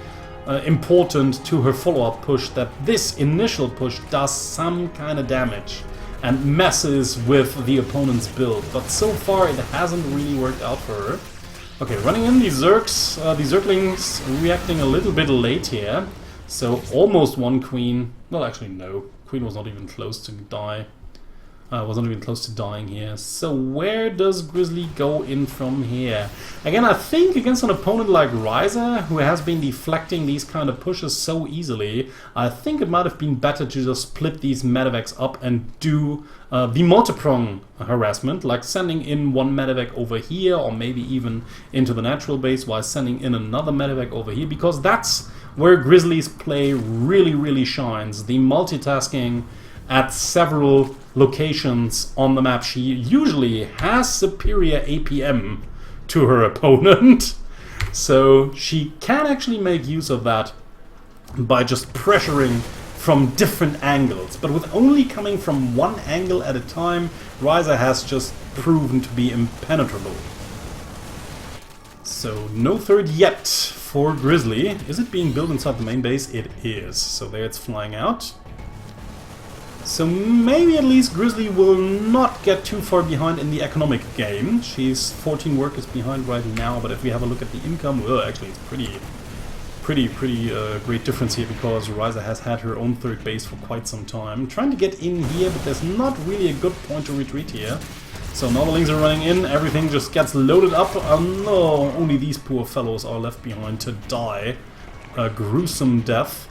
A: important to her follow-up push that this initial push does some kind of damage and messes with the opponent's build. But so far it hasn't really worked out for her. Okay, running in these Zerglings reacting a little bit late here. So almost one queen. Well, actually no. Queen was not even close to die. Wasn't even close to dying here. So where does Grizzly go in from here? Again, I think against an opponent like Wryza, who has been deflecting these kind of pushes so easily, I think it might have been better to just split these medevacs up and do the multi-prong harassment, like sending in one medevac over here, or maybe even into the natural base while sending in another medevac over here, because that's where Grizzly's play really, really shines. The multitasking at several locations on the map. She usually has superior APM to her opponent, so she can actually make use of that by just pressuring from different angles. But with only coming from one angle at a time, Wryza has just proven to be impenetrable. So no third yet for Grizzly. Is it being built inside the main base? It is. So there it's flying out. So maybe at least Grizzly will not get too far behind in the economic game. She's 14 workers behind right now, but if we have a look at the income, well, actually it's pretty great difference here, because Wryza has had her own third base for quite some time. Trying to get in here, but there's not really a good point to retreat here. So now the Lings are running in, everything just gets loaded up. No, only these poor fellows are left behind to die a gruesome death.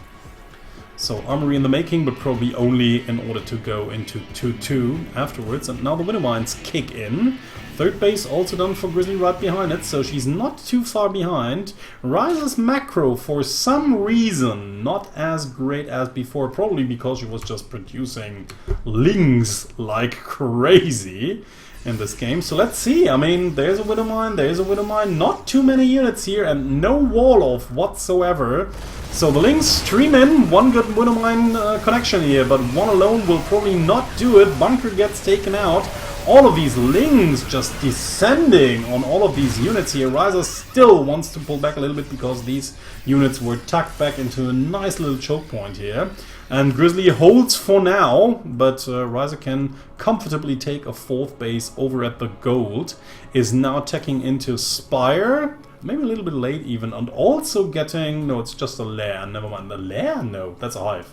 A: So armory in the making, but probably only in order to go into 2-2 afterwards. And now the Widow Mines kick in. Third base also done for Grizzly right behind it, so she's not too far behind. Wryza's macro, for some reason, not as great as before, probably because she was just producing Lings like crazy in this game. So let's see. I mean, there's a Widow Mine, there's a Widow Mine, not too many units here, and no wall off whatsoever. So the Lings stream in, one good Widow Mine connection here, but one alone will probably not do it. Bunker gets taken out. All of these Lings just descending on all of these units here. Wryza still wants to pull back a little bit because these units were tucked back into a nice little choke point here. And Grizzly holds for now, but Wryza can comfortably take a fourth base over at the gold. Is now taking into Spire. Maybe a little bit late even, and also getting... No, it's just a lair, never mind. The lair? No, that's a hive.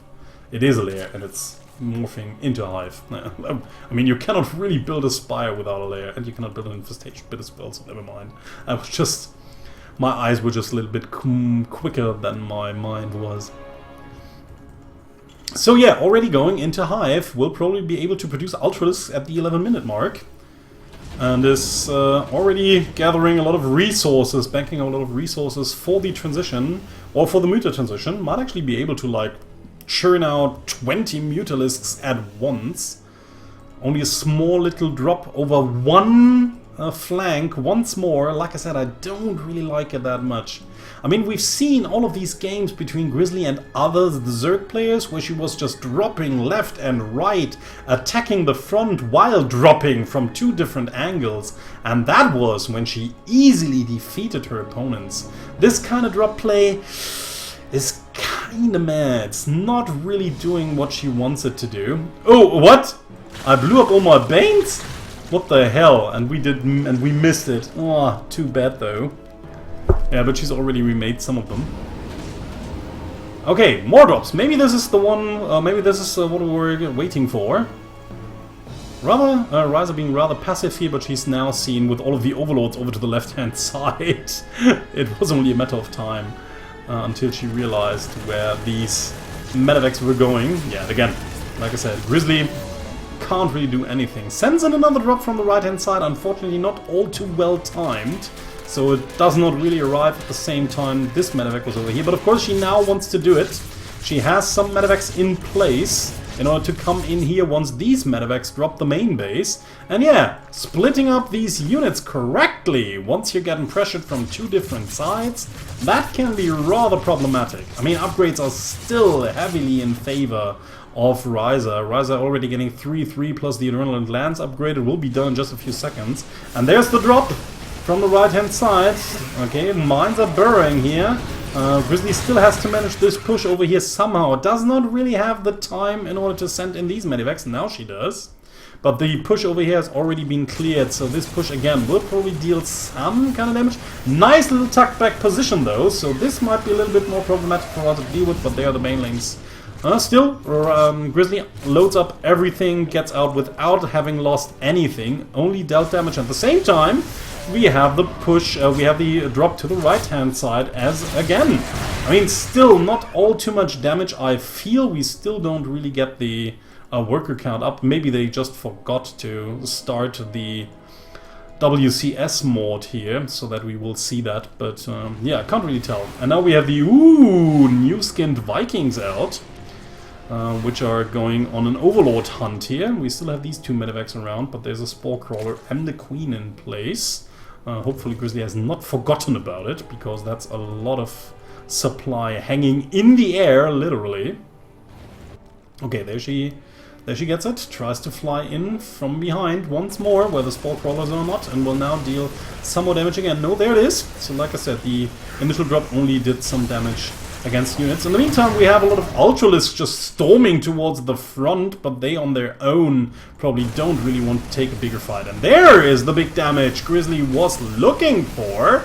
A: It is a lair, and it's morphing into a hive. I mean, you cannot really build a spire without a lair, and you cannot build an infestation bit as well, so never mind. I was just... My eyes were just a little bit quicker than my mind was. So yeah, already going into hive, we'll probably be able to produce Ultralisks at the 11-minute mark. And is already gathering a lot of resources, banking a lot of resources for the transition, or for the Muta transition. Might actually be able to, like, churn out 20 Mutalisks at once. Only a small little drop over one flank once more. Like I said, I don't really like it that much. I mean, we've seen all of these games between Grizzly and other Zerg players where she was just dropping left and right, attacking the front while dropping from two different angles, and that was when she easily defeated her opponents. This kind of drop play is kinda mad. It's not really doing what she wants it to do. Oh, what? I blew up all my Banes? What the hell? And we missed it. Oh, too bad though. Yeah, but she's already remade some of them. Okay, more drops. Maybe this is the one, maybe this is what we were waiting for. Wryza being rather passive here, but she's now seen with all of the overlords over to the left-hand side. It was only a matter of time until she realized where these medevacs were going. Yeah, and again, like I said, Grizzly can't really do anything. Sends in another drop from the right-hand side, unfortunately not all too well timed. So it does not really arrive at the same time this medevac was over here. But of course she now wants to do it. She has some medevacs in place in order to come in here once these medevacs drop the main base. And yeah, splitting up these units correctly once you're getting pressured from two different sides, that can be rather problematic. I mean, upgrades are still heavily in favor of Wryza. Wryza already getting 3-3 plus the Adrenaline Lance upgrade. It will be done in just a few seconds. And there's the drop from the right hand side. Okay, mines are burrowing here. Grizzly still has to manage this push over here somehow. Does not really have the time in order to send in these medevacs. Now she does. But the push over here has already been cleared, so this push again will probably deal some kind of damage. Nice little tucked back position though, so this might be a little bit more problematic for us to deal with, but they are the main lanes. Still, Grizzly loads up everything, gets out without having lost anything, only dealt damage. At the same time, we have the push, we have the drop to the right-hand side as again. I mean, still not all too much damage. I feel we still don't really get the worker count up. Maybe they just forgot to start the WCS mod here, so that we will see that. But yeah, can't really tell. And now we have the new skinned Vikings out. Which are going on an Overlord hunt here. We still have these two medevacs around, but there's a Spore Crawler and the Queen in place. Hopefully Grizzly has not forgotten about it, because that's a lot of supply hanging in the air, literally. Okay, there she gets it. Tries to fly in from behind once more, where the Spore Crawlers are not, and will now deal some more damage again. No, there it is. So like I said, the initial drop only did some damage against units. In the meantime, we have a lot of Ultralisks just storming towards the front, but they on their own probably don't really want to take a bigger fight. And there is the big damage Grizzly was looking for.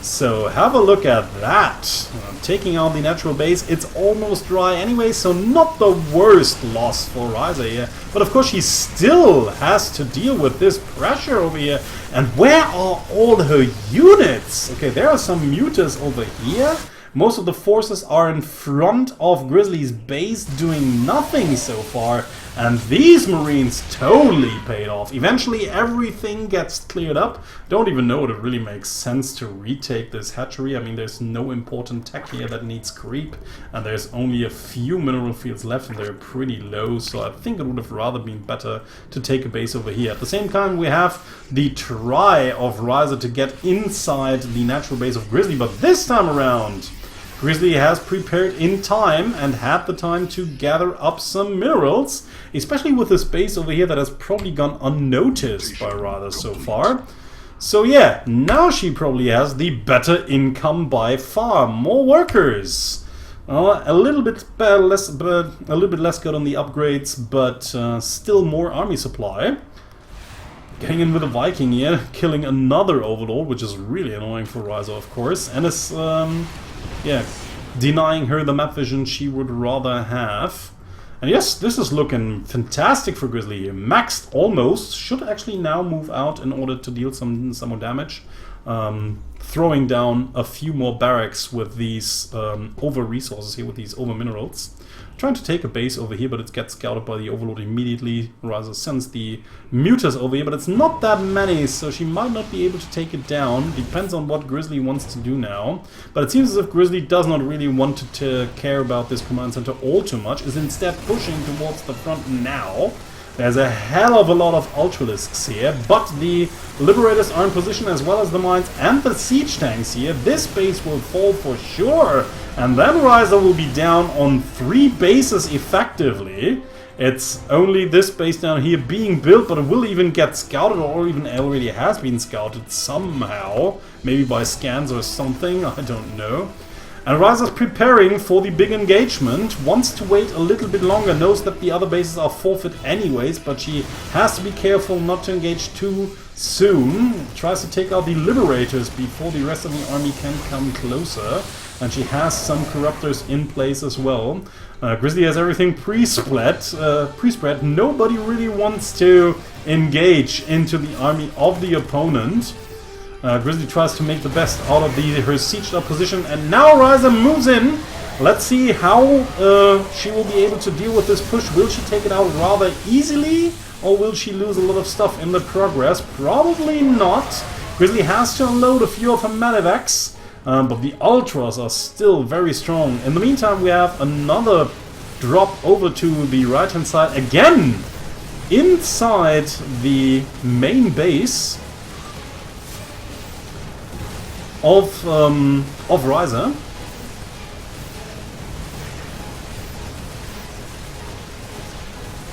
A: So have a look at that. Taking out the natural base. It's almost dry anyway, so not the worst loss for Wryza here. But of course she still has to deal with this pressure over here. And where are all her units? Okay, there are some mutas over here. Most of the forces are in front of Grizzly's base doing nothing so far, and these Marines totally paid off. Eventually everything gets cleared up. Don't even know if it really makes sense to retake this hatchery. I mean, there's no important tech here that needs creep, and there's only a few mineral fields left, and they're pretty low, so I think it would have rather been better to take a base over here. At the same time, we have the try of Wryza to get inside the natural base of Grizzly, but this time around Grizzly has prepared in time and had the time to gather up some minerals, especially with this base over here that has probably gone unnoticed by Wryza so far. So yeah, now she probably has the better income by far. More workers. A little bit less good on the upgrades, but still more army supply. Getting in with a Viking here, killing another Overlord, which is really annoying for Wryza, of course, and is yeah, denying her the map vision she would rather have. And yes, this is looking fantastic for Grizzly. Maxed almost. Should actually now move out in order to deal some more damage. Throwing down a few more barracks with these over resources here, with these over minerals. Trying to take a base over here, but it gets scouted by the Overlord immediately. Wryza sends the mutas over here, but it's not that many, so she might not be able to take it down. Depends on what Grizzly wants to do now. But it seems as if Grizzly does not really want to care about this command center all too much, is instead pushing towards the front now. There's a hell of a lot of Ultralisks here, but the Liberators are in position, as well as the mines and the siege tanks here. This base will fall for sure, and then Wryza will be down on 3 bases effectively. It's only this base down here being built, but it will even get scouted, or even already has been scouted somehow. Maybe by scans or something, I don't know. And Wryza's preparing for the big engagement, wants to wait a little bit longer, knows that the other bases are forfeit anyways, but she has to be careful not to engage too soon. Tries to take out the Liberators before the rest of the army can come closer. And she has some Corruptors in place as well. Grizzly has everything pre-spread. Nobody really wants to engage into the army of the opponent. Grizzly tries to make the best out of her sieged up position, and now Wryza moves in. Let's see how she will be able to deal with this push. Will she take it out rather easily, or will she lose a lot of stuff in the progress? Probably not. Grizzly has to unload a few of her Medivacs, but the Ultras are still very strong. In the meantime, we have another drop over to the right-hand side, again inside the main base of Wryza.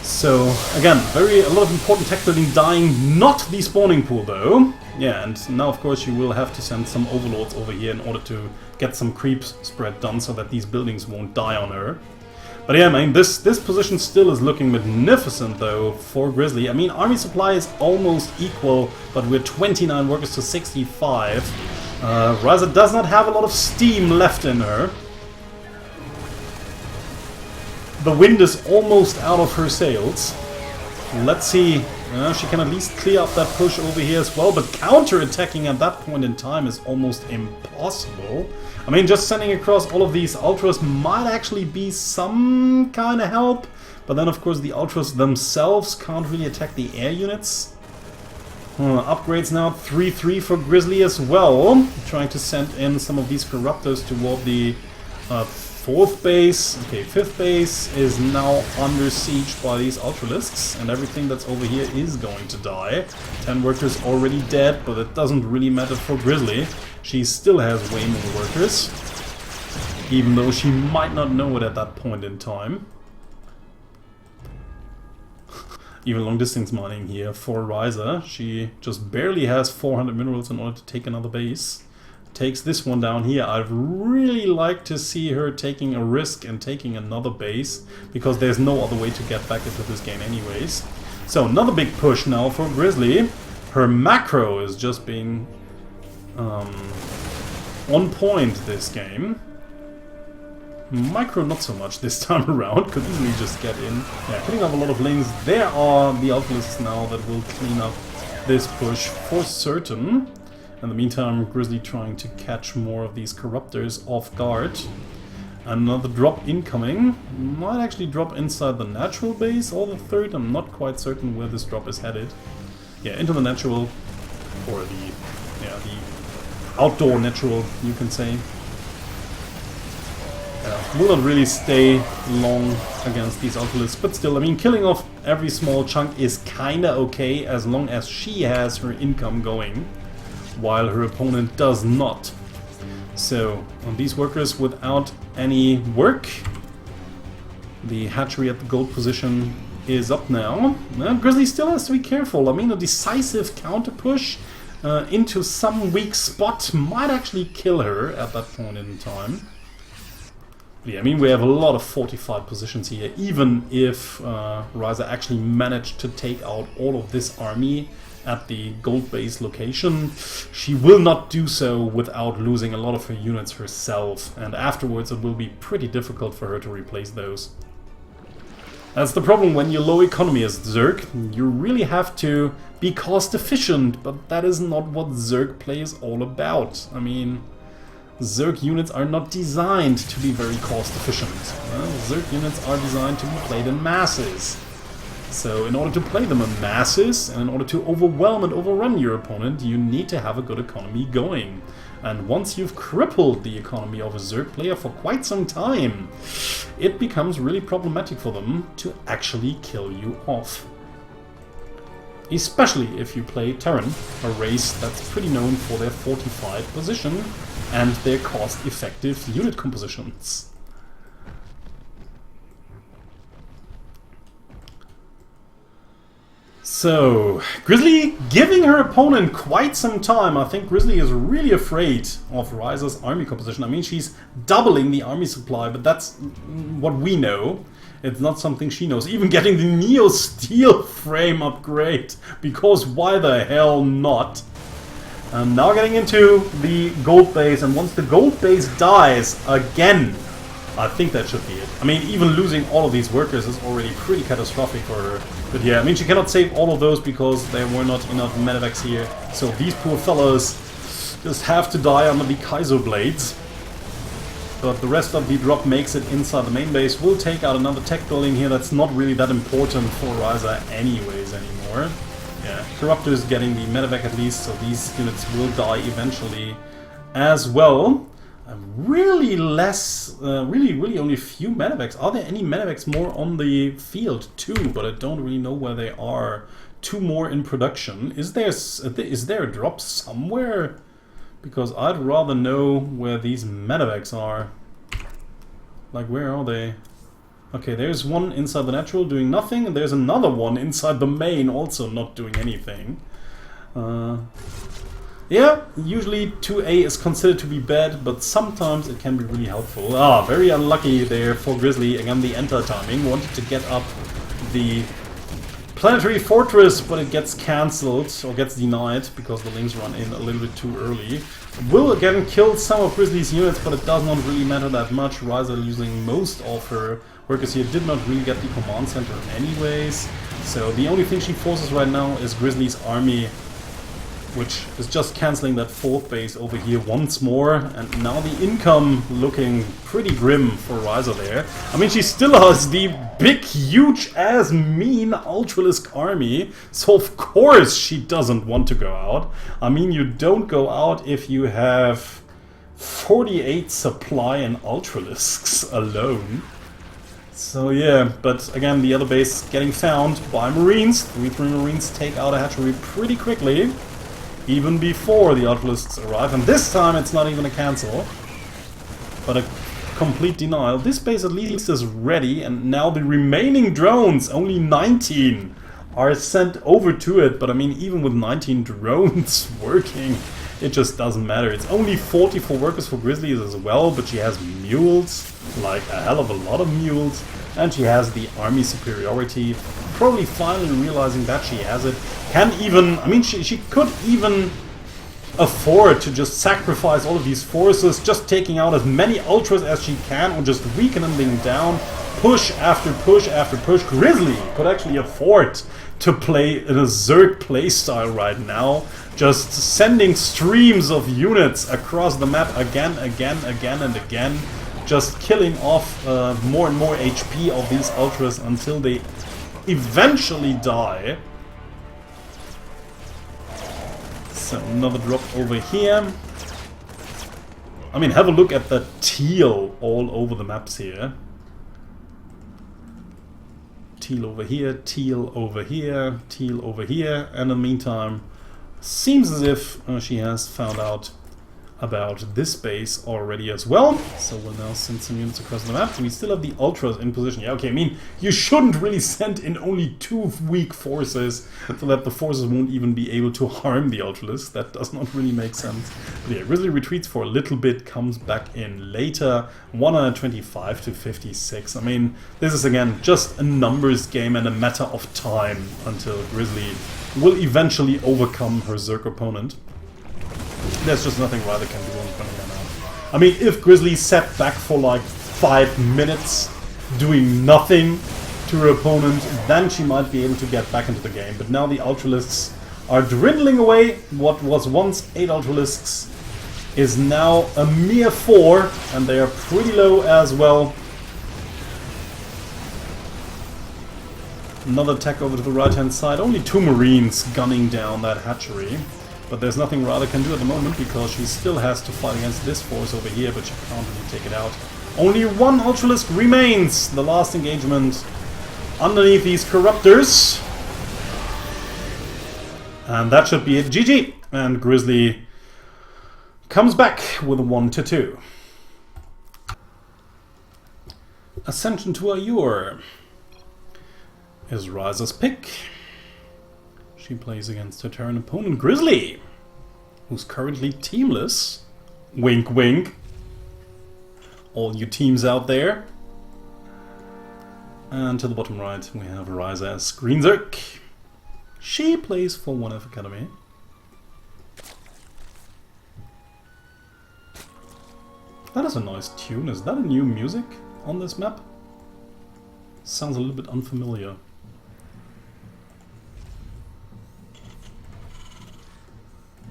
A: So again, a lot of important tech building dying, not the spawning pool though. Yeah, and now of course you will have to send some overlords over here in order to get some creeps spread done so that these buildings won't die on her. But yeah, I mean, this position still is looking magnificent though for Grizzly. I mean, army supply is almost equal, but we're 29 workers to 65. Wryza does not have a lot of steam left in her. The wind is almost out of her sails. Let's see. She can at least clear up that push over here as well, but counter-attacking at that point in time is almost impossible. I mean, just sending across all of these Ultras might actually be some kind of help, but then of course the Ultras themselves can't really attack the air units. Upgrades now, 3-3 for Grizzly as well. Trying to send in some of these Corruptors toward the fourth base. Okay, fifth base is now under siege by these Ultralisks, and everything that's over here is going to die. 10 workers already dead, but it doesn't really matter for Grizzly. She still has way more workers, even though she might not know it at that point in time. Even long distance mining here for Wryza. She just barely has 400 minerals in order to take another base. Takes this one down here. I'd really like to see her taking a risk and taking another base, because there's no other way to get back into this game anyways. So another big push now for Grizzly. Her macro is just being on point this game. Micro not so much this time around, could easily just get in. Yeah, hitting up a lot of lanes. There are the Ultralists now that will clean up this push for certain. In the meantime, Grizzly trying to catch more of these Corruptors off guard. Another drop incoming. Might actually drop inside the natural base or the third. I'm not quite certain where this drop is headed. Yeah, into the natural, or the outdoor natural, you can say. Will not really stay long against these Ultralisks, but still, I mean, killing off every small chunk is kinda okay as long as she has her income going, while her opponent does not. So, on these workers without any work, the hatchery at the gold position is up now. Grizzly still has to be careful. I mean, a decisive counter push into some weak spot might actually kill her at that point in time. Yeah, I mean, we have a lot of fortified positions here. Even if Wryza actually managed to take out all of this army at the gold base location, she will not do so without losing a lot of her units herself, and afterwards it will be pretty difficult for her to replace those. That's the problem when you're low economy as Zerg. You really have to be cost efficient, but that is not what Zerg play is all about. I mean, Zerg units are not designed to be very cost efficient. Zerg units are designed to be played in masses. So in order to play them in masses, and in order to overwhelm and overrun your opponent, you need to have a good economy going. And once you've crippled the economy of a Zerg player for quite some time, it becomes really problematic for them to actually kill you off. Especially if you play Terran, a race that's pretty known for their fortified position and their cost-effective unit compositions. So, Grizzly giving her opponent quite some time. I think Grizzly is really afraid of Wryza's army composition. I mean, she's doubling the army supply, but that's what we know. It's not something she knows. Even getting the Neo Steel frame upgrade, because why the hell not? Now getting into the gold base, and once the gold base dies again, I think that should be it. I mean, even losing all of these workers is already pretty catastrophic for her. But yeah, I mean, she cannot save all of those because there were not enough medevacs here. So these poor fellows just have to die under the Kaizo blades. But the rest of the drop makes it inside the main base. We'll take out another tech building here. That's not really that important for Wryza anyways anymore. Yeah, Corruptor's getting the medevac at least, so these units will die eventually as well. Really less, really only a few medevacs. Are there any medevacs more on the field? 2, but I don't really know where they are. 2 more in production. Is there a drop somewhere? Because I'd rather know where these medevacs are. Like, where are they? Okay, there's one inside the natural doing nothing, and there's another one inside the main also not doing anything. Yeah, usually 2A is considered to be bad, but sometimes it can be really helpful. Ah, very unlucky there for Grizzly. Again, the enter timing. Wanted to get up the Planetary Fortress, but it gets cancelled, or gets denied, because the links run in a little bit too early. Will again kill some of Grizzly's units, but it does not really matter that much. Wryza losing most of her workers here, did not really get the command center anyways. So the only thing she forces right now is Grizzly's army, which is just cancelling that 4th base over here once more, and now the income looking pretty grim for Wryza there. I mean, she still has the big, huge-ass, mean Ultralisk army, so of course she doesn't want to go out. I mean, you don't go out if you have 48 supply in Ultralisks alone. So yeah, but again, the other base getting found by Marines. 3-3 Marines take out a hatchery pretty quickly, even before the Ultralisks arrive, and this time it's not even a cancel, but a complete denial. This base at least is ready, and now the remaining drones, only 19, are sent over to it, but I mean, even with 19 drones working, it just doesn't matter. It's only 44 workers for Grizzly as well, but she has mules, like a hell of a lot of mules, and she has the army superiority, probably finally realizing that she has it. Can even, I mean, she could even afford to just sacrifice all of these forces, just taking out as many ultras as she can, or just weakening them down, push after push after push. Grizzly could actually afford to play in a Zerg playstyle right now, just sending streams of units across the map again and again, just killing off more and more HP of these ultras until they eventually die. So another drop over here. I mean, have a look at the teal all over the maps here. Teal over here, teal over here, teal over here, and in the meantime, seems as if she has found out about this base already as well. So we'll now send some units across the map. We still have the ultras in position. Yeah, okay, I mean, you shouldn't really send in only 2 weak forces so that the forces won't even be able to harm the ultralisks. That does not really make sense. But yeah, Grizzly retreats for a little bit, comes back in later, 125 to 56. I mean, this is again just a numbers game and a matter of time until Grizzly will eventually overcome her Zerg opponent. There's just nothing Wryza can do on 20 now. I mean, if Grizzly sat back for like 5 minutes doing nothing to her opponent, then she might be able to get back into the game. But now the Ultralisks are dwindling away. What was once 8 Ultralisks is now a mere 4, and they are pretty low as well. Another attack over to the right-hand side. Only 2 Marines gunning down that hatchery. But there's nothing Wryza can do at the moment, because she still has to fight against this force over here, but she can't really take it out. Only 1 Ultralisk remains! The last engagement underneath these Corruptors. And that should be it. GG! And Grizzly comes back with a 1-2. Ascension to Allure is Wryza's pick. She plays against her Terran opponent Grizzly, who's currently teamless. Wink wink. All you teams out there. And to the bottom right we have Wryza as Grizzly. She plays for 1F Academy. That is a nice tune. Is that a new music on this map? Sounds a little bit unfamiliar.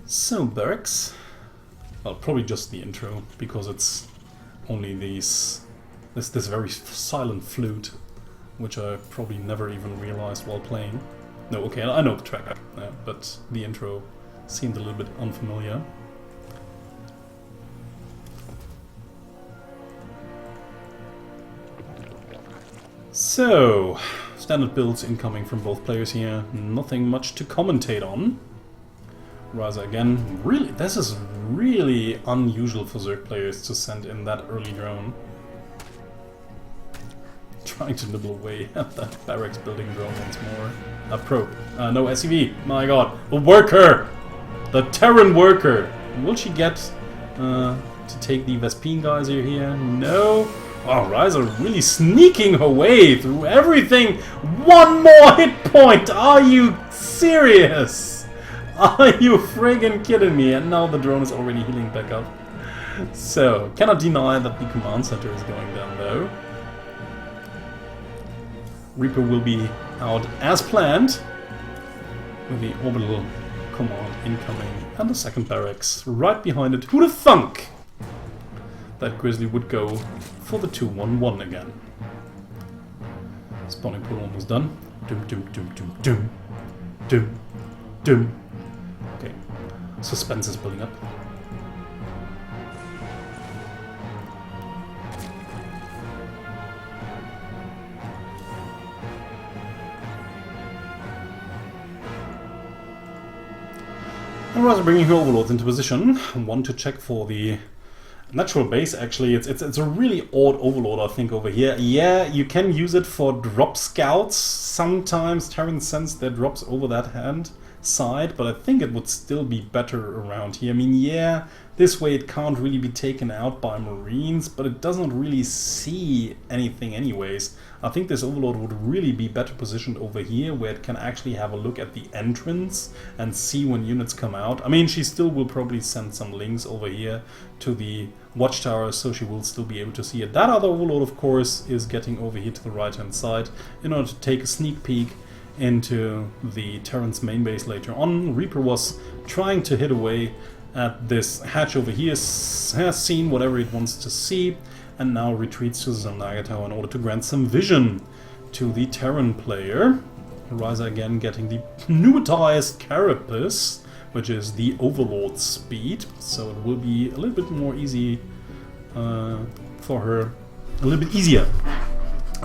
A: So, barracks. Well, probably just the intro, because it's only this very silent flute, which I probably never even realized while playing. No, okay, I know the track, but the intro seemed a little bit unfamiliar. So, standard builds incoming from both players here. Nothing much to commentate on. Wryza again. Really, this is really unusual for Zerg players to send in that early drone. Trying to nibble away at that barracks building drone once more. A probe. No, SCV. My god. A worker! The Terran worker! Will she get to take the Vespine geyser here? No. Wow, Wryza really sneaking her way through everything. One more hit point! Are you serious? Are you friggin' kidding me? And now the drone is already healing back up. So, cannot deny that the command center is going down though. Reaper will be out as planned, with the orbital command incoming and the second barracks right behind it. Who'd have thunk that Grizzly would go for the 2-1-1 again. Spawning pool almost done. Doom, doom, doom, doom, doom. Doom, doom. Okay, suspense is building up. And Wryza bringing her overlords into position. One to check for the natural base. Actually, it's a really odd overlord, I think, over here. Yeah, you can use it for drop scouts. Sometimes Terran sends their drops over that hand side, but I think it would still be better around here. I mean, yeah, this way it can't really be taken out by Marines, but it doesn't really see anything anyways. I think this overlord would really be better positioned over here, where it can actually have a look at the entrance and see when units come out. I mean, she still will probably send some links over here to the watchtower, so she will still be able to see it. That other overlord, of course, is getting over here to the right hand side in order to take a sneak peek into the Terran's main base later on. Reaper was trying to hit away at this hatch over here, has seen whatever it wants to see, and now retreats to the Zelnaga Tower in order to grant some vision to the Terran player. Wryza again getting the pneumatized carapace, which is the overlord speed, so it will be a little bit more easy for her, a little bit easier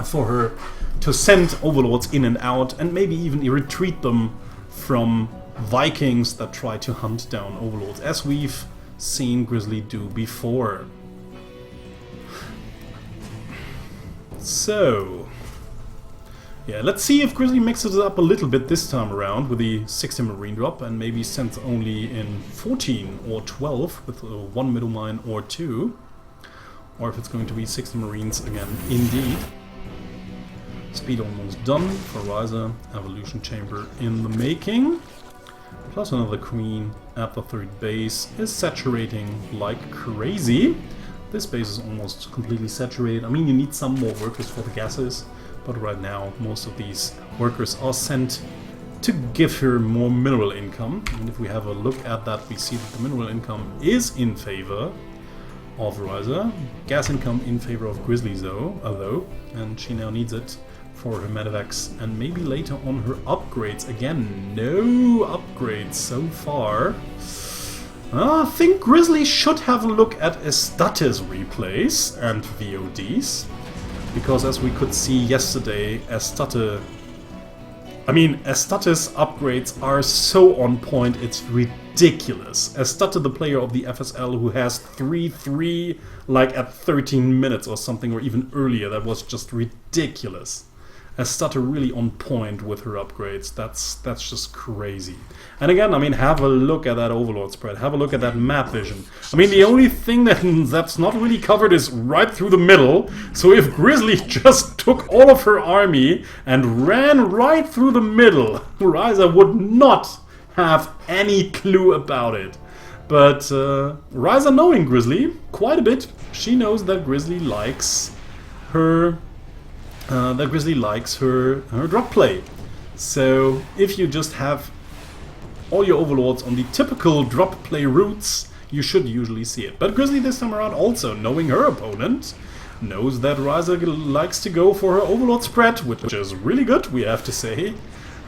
A: for her to send overlords in and out, and maybe even retreat them from Vikings that try to hunt down overlords, as we've seen Grizzly do before. So, yeah, let's see if Grizzly mixes it up a little bit this time around with the 60 Marine drop, and maybe sends only in 14 or 12 with one middle mine or two, or if it's going to be 60 Marines again, indeed. Speed almost done for Wryza. Evolution chamber in the making. Plus another queen at the third base is saturating like crazy. This base is almost completely saturated. I mean, you need some more workers for the gases, but right now most of these workers are sent to give her more mineral income. And if we have a look at that, we see that the mineral income is in favor of Wryza. Gas income in favor of Grizzly though, and she now needs it for her medevacs and maybe later on her upgrades. Again, no upgrades so far. I think Grizzly should have a look at Estates replays and VODs, because as we could see yesterday, Estates upgrades are so on point, it's ridiculous. Estates, the player of the FSL who has 3-3 like at 13 minutes or something, or even earlier, that was just ridiculous. a stutter really on point with her upgrades. That's just crazy. And again, I mean, have a look at that Overlord spread. Have a look at that map vision. I mean, the only thing that's not really covered is right through the middle. So if Grizzly just took all of her army and ran right through the middle, Wryza would not have any clue about it. But Wryza, knowing Grizzly quite a bit, she knows that Grizzly likes her her drop play. So if you just have all your overlords on the typical drop play routes, you should usually see it. But Grizzly this time around, also knowing her opponent, knows that Wryza likes to go for her overlord spread, which is really good, we have to say,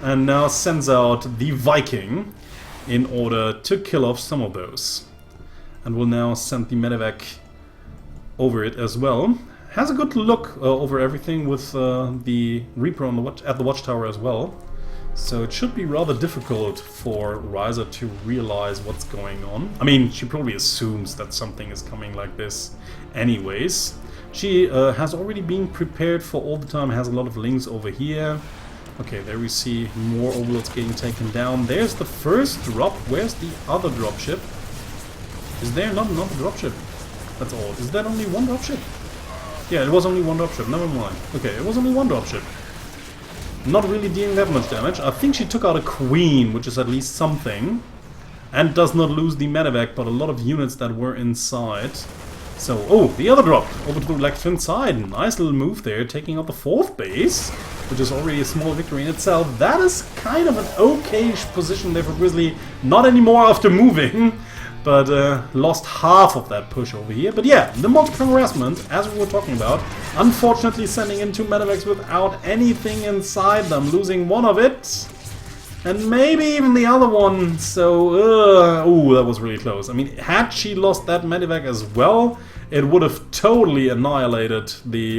A: and now sends out the Viking in order to kill off some of those. And will now send the medevac over it as well. Has a good look over everything with the Reaper on at the watchtower as well. So it should be rather difficult for Wryza to realize what's going on. I mean, she probably assumes that something is coming like this anyways. She has already been prepared for all the time, has a lot of links over here. Okay, there we see more overlords getting taken down. There's the first drop. Where's the other dropship? Is there not another dropship? That's all. Is that only one dropship? Yeah, it was only one dropship. Never mind. Okay, it was only one dropship. Not really dealing that much damage. I think she took out a queen, which is at least something. And does not lose the medevac, but a lot of units that were inside. So, oh, the other drop over to the left-hand side. Nice little move there, taking out the 4th base, which is already a small victory in itself. That is kind of an okay-ish position there for Grizzly. Not anymore after moving, but lost half of that push over here. But yeah, the multiple harassment, as we were talking about, unfortunately sending in 2 medevacs without anything inside them, losing one of it. And maybe even the other one, so, ooh, that was really close. I mean, had she lost that medevac as well, it would have totally annihilated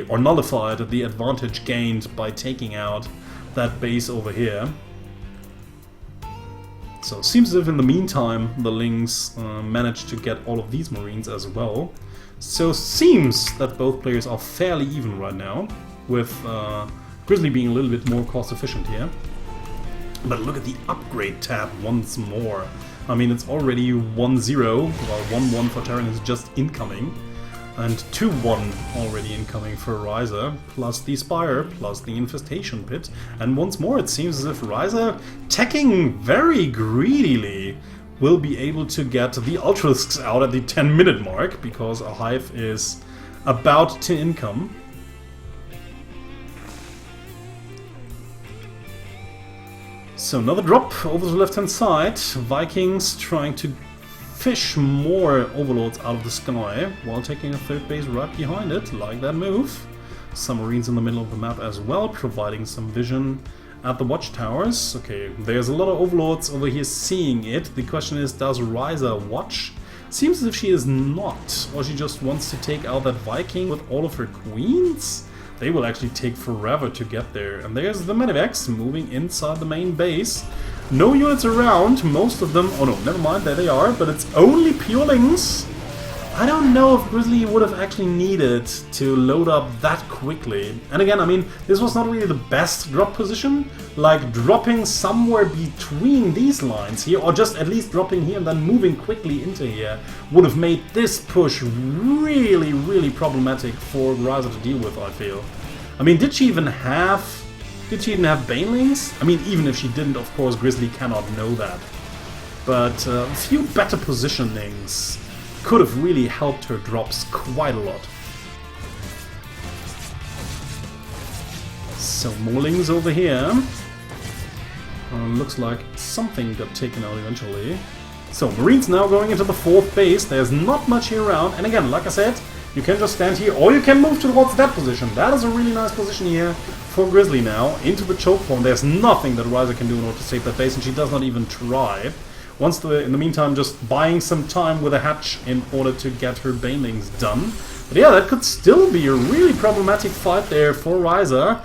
A: or nullified the advantage gained by taking out that base over here. So it seems as if in the meantime the Lings managed to get all of these Marines as well. So seems that both players are fairly even right now, with Grizzly being a little bit more cost efficient here. But look at the upgrade tab once more. I mean, it's already 1-0, while 1-1 for Terran is just incoming. And 2-1 already incoming for Wryza, plus the Spire, plus the Infestation Pit. And once more, it seems as if Wryza, teching very greedily, will be able to get the Ultralisks out at the 10-minute mark, because a Hive is about to income. So another drop over the left-hand side. Vikings trying to fish more overlords out of the sky while taking a 3rd base right behind it. Like that move. Some Marines in the middle of the map as well, providing some vision at the watchtowers. Okay, there's a lot of overlords over here seeing it. The question is, does Wryza watch? Seems as if she is not, or she just wants to take out that Viking with all of her queens. They will actually take forever to get there. And there's the medevacs moving inside the main base. No units around, most of them... Oh no, never mind, there they are. But it's only Purelings. I don't know if Grizzly would have actually needed to load up that quickly. And again, I mean, this was not really the best drop position. Like, dropping somewhere between these lines here, or just at least dropping here and then moving quickly into here, would have made this push really, really problematic for Wryza to deal with, I feel. I mean, did she even have Banelings? I mean, even if she didn't, of course, Grizzly cannot know that. But a few better positionings could have really helped her drops quite a lot. So more Lings over here. Looks like something got taken out eventually. So Marines now going into the 4th base. There's not much here around. And again, like I said, you can just stand here or you can move towards that position. That is a really nice position here for Grizzly now. Into the choke point. There's nothing that Wryza can do in order to save that base, and she does not even try. In the meantime, just buying some time with a hatch in order to get her Banelings done. But yeah, that could still be a really problematic fight there for Wryza.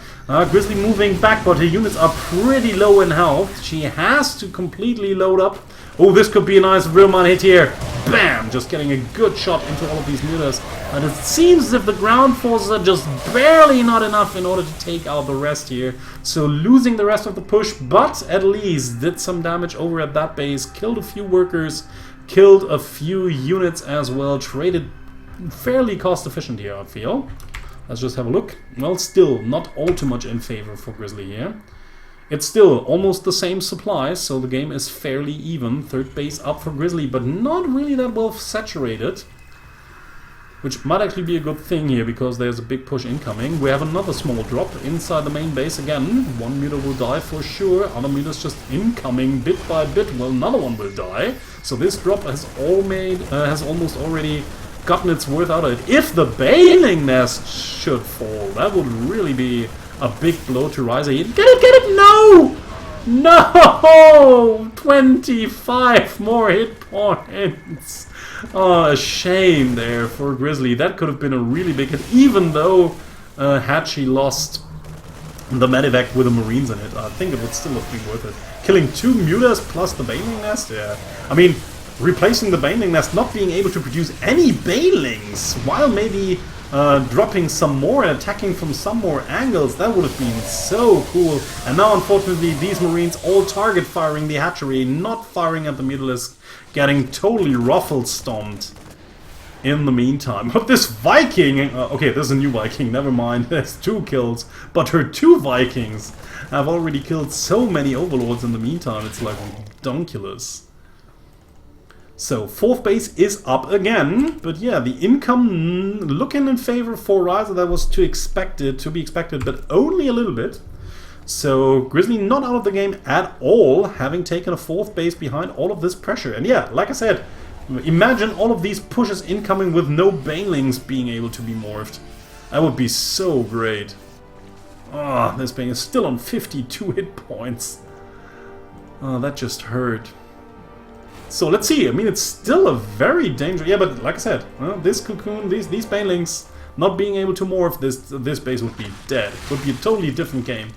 A: Grizzly moving back, but her units are pretty low in health. She has to completely load up Oh, this could be a nice real man hit here. Bam! Just getting a good shot into all of these mutas. And it seems as if the ground forces are just barely not enough in order to take out the rest here. So losing the rest of the push, but at least did some damage over at that base. Killed a few workers, killed a few units as well. Traded fairly cost efficient here, I feel. Let's just have a look. Well, still not all too much in favor for Grizzly here. It's still almost the same supply, so the game is fairly even. Third base up for Grizzly, but not really that well saturated. Which might actually be a good thing here, because there's a big push incoming. We have another small drop inside the main base again. One muta will die for sure. Other mutas just incoming bit by bit. Well, another one will die. So this drop has almost already gotten its worth out of it. If the Baling Nest should fall, that would really be a big blow to Wryza. Get it! No! No! 25 more hit points. Oh, a shame there for Grizzly. That could have been a really big hit, even though had she lost the medevac with the Marines in it, I think it would still have been worth it. Killing 2 mutas plus the Baling Nest? Yeah. I mean, replacing the Baling Nest, not being able to produce any Balings, while maybe dropping some more and attacking from some more angles, that would have been so cool. And now, unfortunately, these Marines all target firing the hatchery, not firing at the Mutalisk, getting totally ruffle stomped in the meantime. But this Viking, okay, there's a new Viking, never mind, there's 2 kills, but her 2 Vikings have already killed so many Overlords in the meantime, it's like donkulous. So, 4th base is up again, but yeah, the income looking in favor for Wryza. That was to be expected, but only a little bit. So, Grizzly not out of the game at all, having taken a 4th base behind all of this pressure. And yeah, like I said, imagine all of these pushes incoming with no Banelings being able to be morphed. That would be so great. Ah, this Bane is still on 52 hit points. Oh, that just hurt. So let's see. I mean, it's still a very dangerous. Yeah, but like I said, this cocoon, these Banelings not being able to morph, this base would be dead. It would be a totally different game.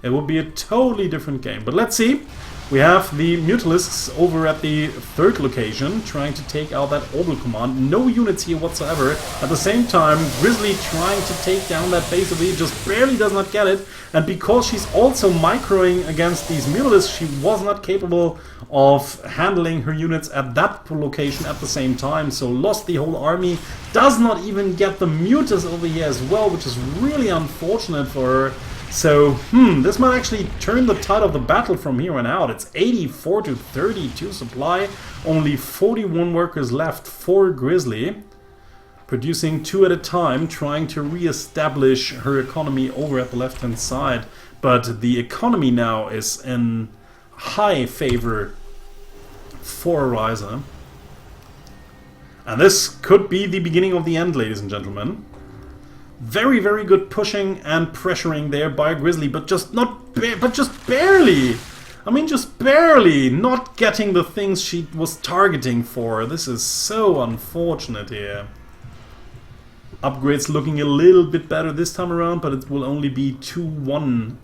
A: It would be a totally different game. But let's see. We have the Mutalisks over at the 3rd location, trying to take out that orbital command. No units here whatsoever. At the same time, Grizzly trying to take down that base of it, just barely does not get it. And because she's also microing against these Mutalisks, she was not capable of handling her units at that location at the same time. So lost the whole army. Does not even get the Mutas over here as well, which is really unfortunate for her. So, this might actually turn the tide of the battle from here on out. It's 84 to 32 supply, only 41 workers left for Grizzly, producing 2 at a time, trying to re-establish her economy over at the left-hand side. But the economy now is in high favor for Wryza. And this could be the beginning of the end, ladies and gentlemen. Very, very good pushing and pressuring there by Grizzly, but just barely. I mean, just barely not getting the things she was targeting for. This is so unfortunate here. Upgrades looking a little bit better this time around, but it will only be 2-1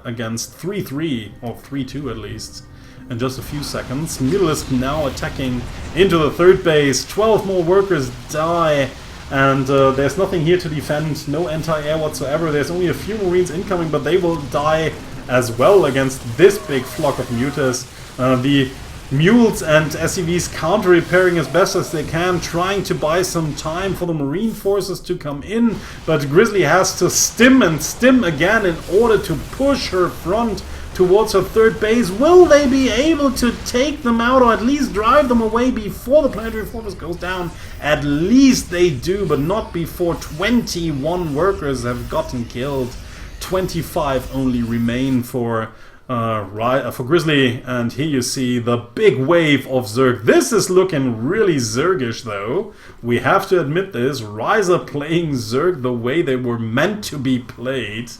A: against 3-3, or 3-2 at least, in just a few seconds. Mutalisk now attacking into the 3rd base. 12 more workers die. And there's nothing here to defend, no anti-air whatsoever. There's only a few Marines incoming, but they will die as well against this big flock of mutas. The mules and SCVs counter-repairing as best as they can, trying to buy some time for the Marine forces to come in. But Grizzly has to stim and stim again in order to push her front towards her 3rd base. Will they be able to take them out, or at least drive them away before the planetary fortress goes down? At least they do, but not before 21 workers have gotten killed. 25 only remain for Grizzly, and here you see the big wave of Zerg. This is looking really Zergish, though. We have to admit this. Wryza playing Zerg the way they were meant to be played.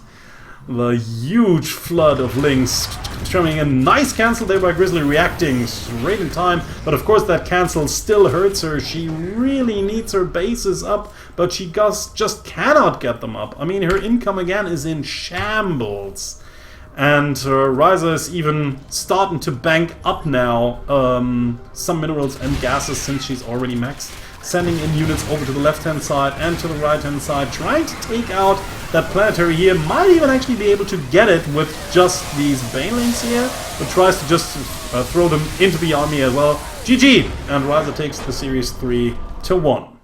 A: The huge flood of links coming in. Nice cancel there by Grizzly, reacting straight in time. But of course that cancel still hurts her. She really needs her bases up, but she just cannot get them up. I mean, her income again is in shambles. And Wryza is even starting to bank up now some minerals and gases since she's already maxed. Sending in units over to the left-hand side and to the right-hand side, trying to take out that planetary here. Might even actually be able to get it with just these banelings here, but tries to just throw them into the army as well. GG! And Wryza takes the series 3-1.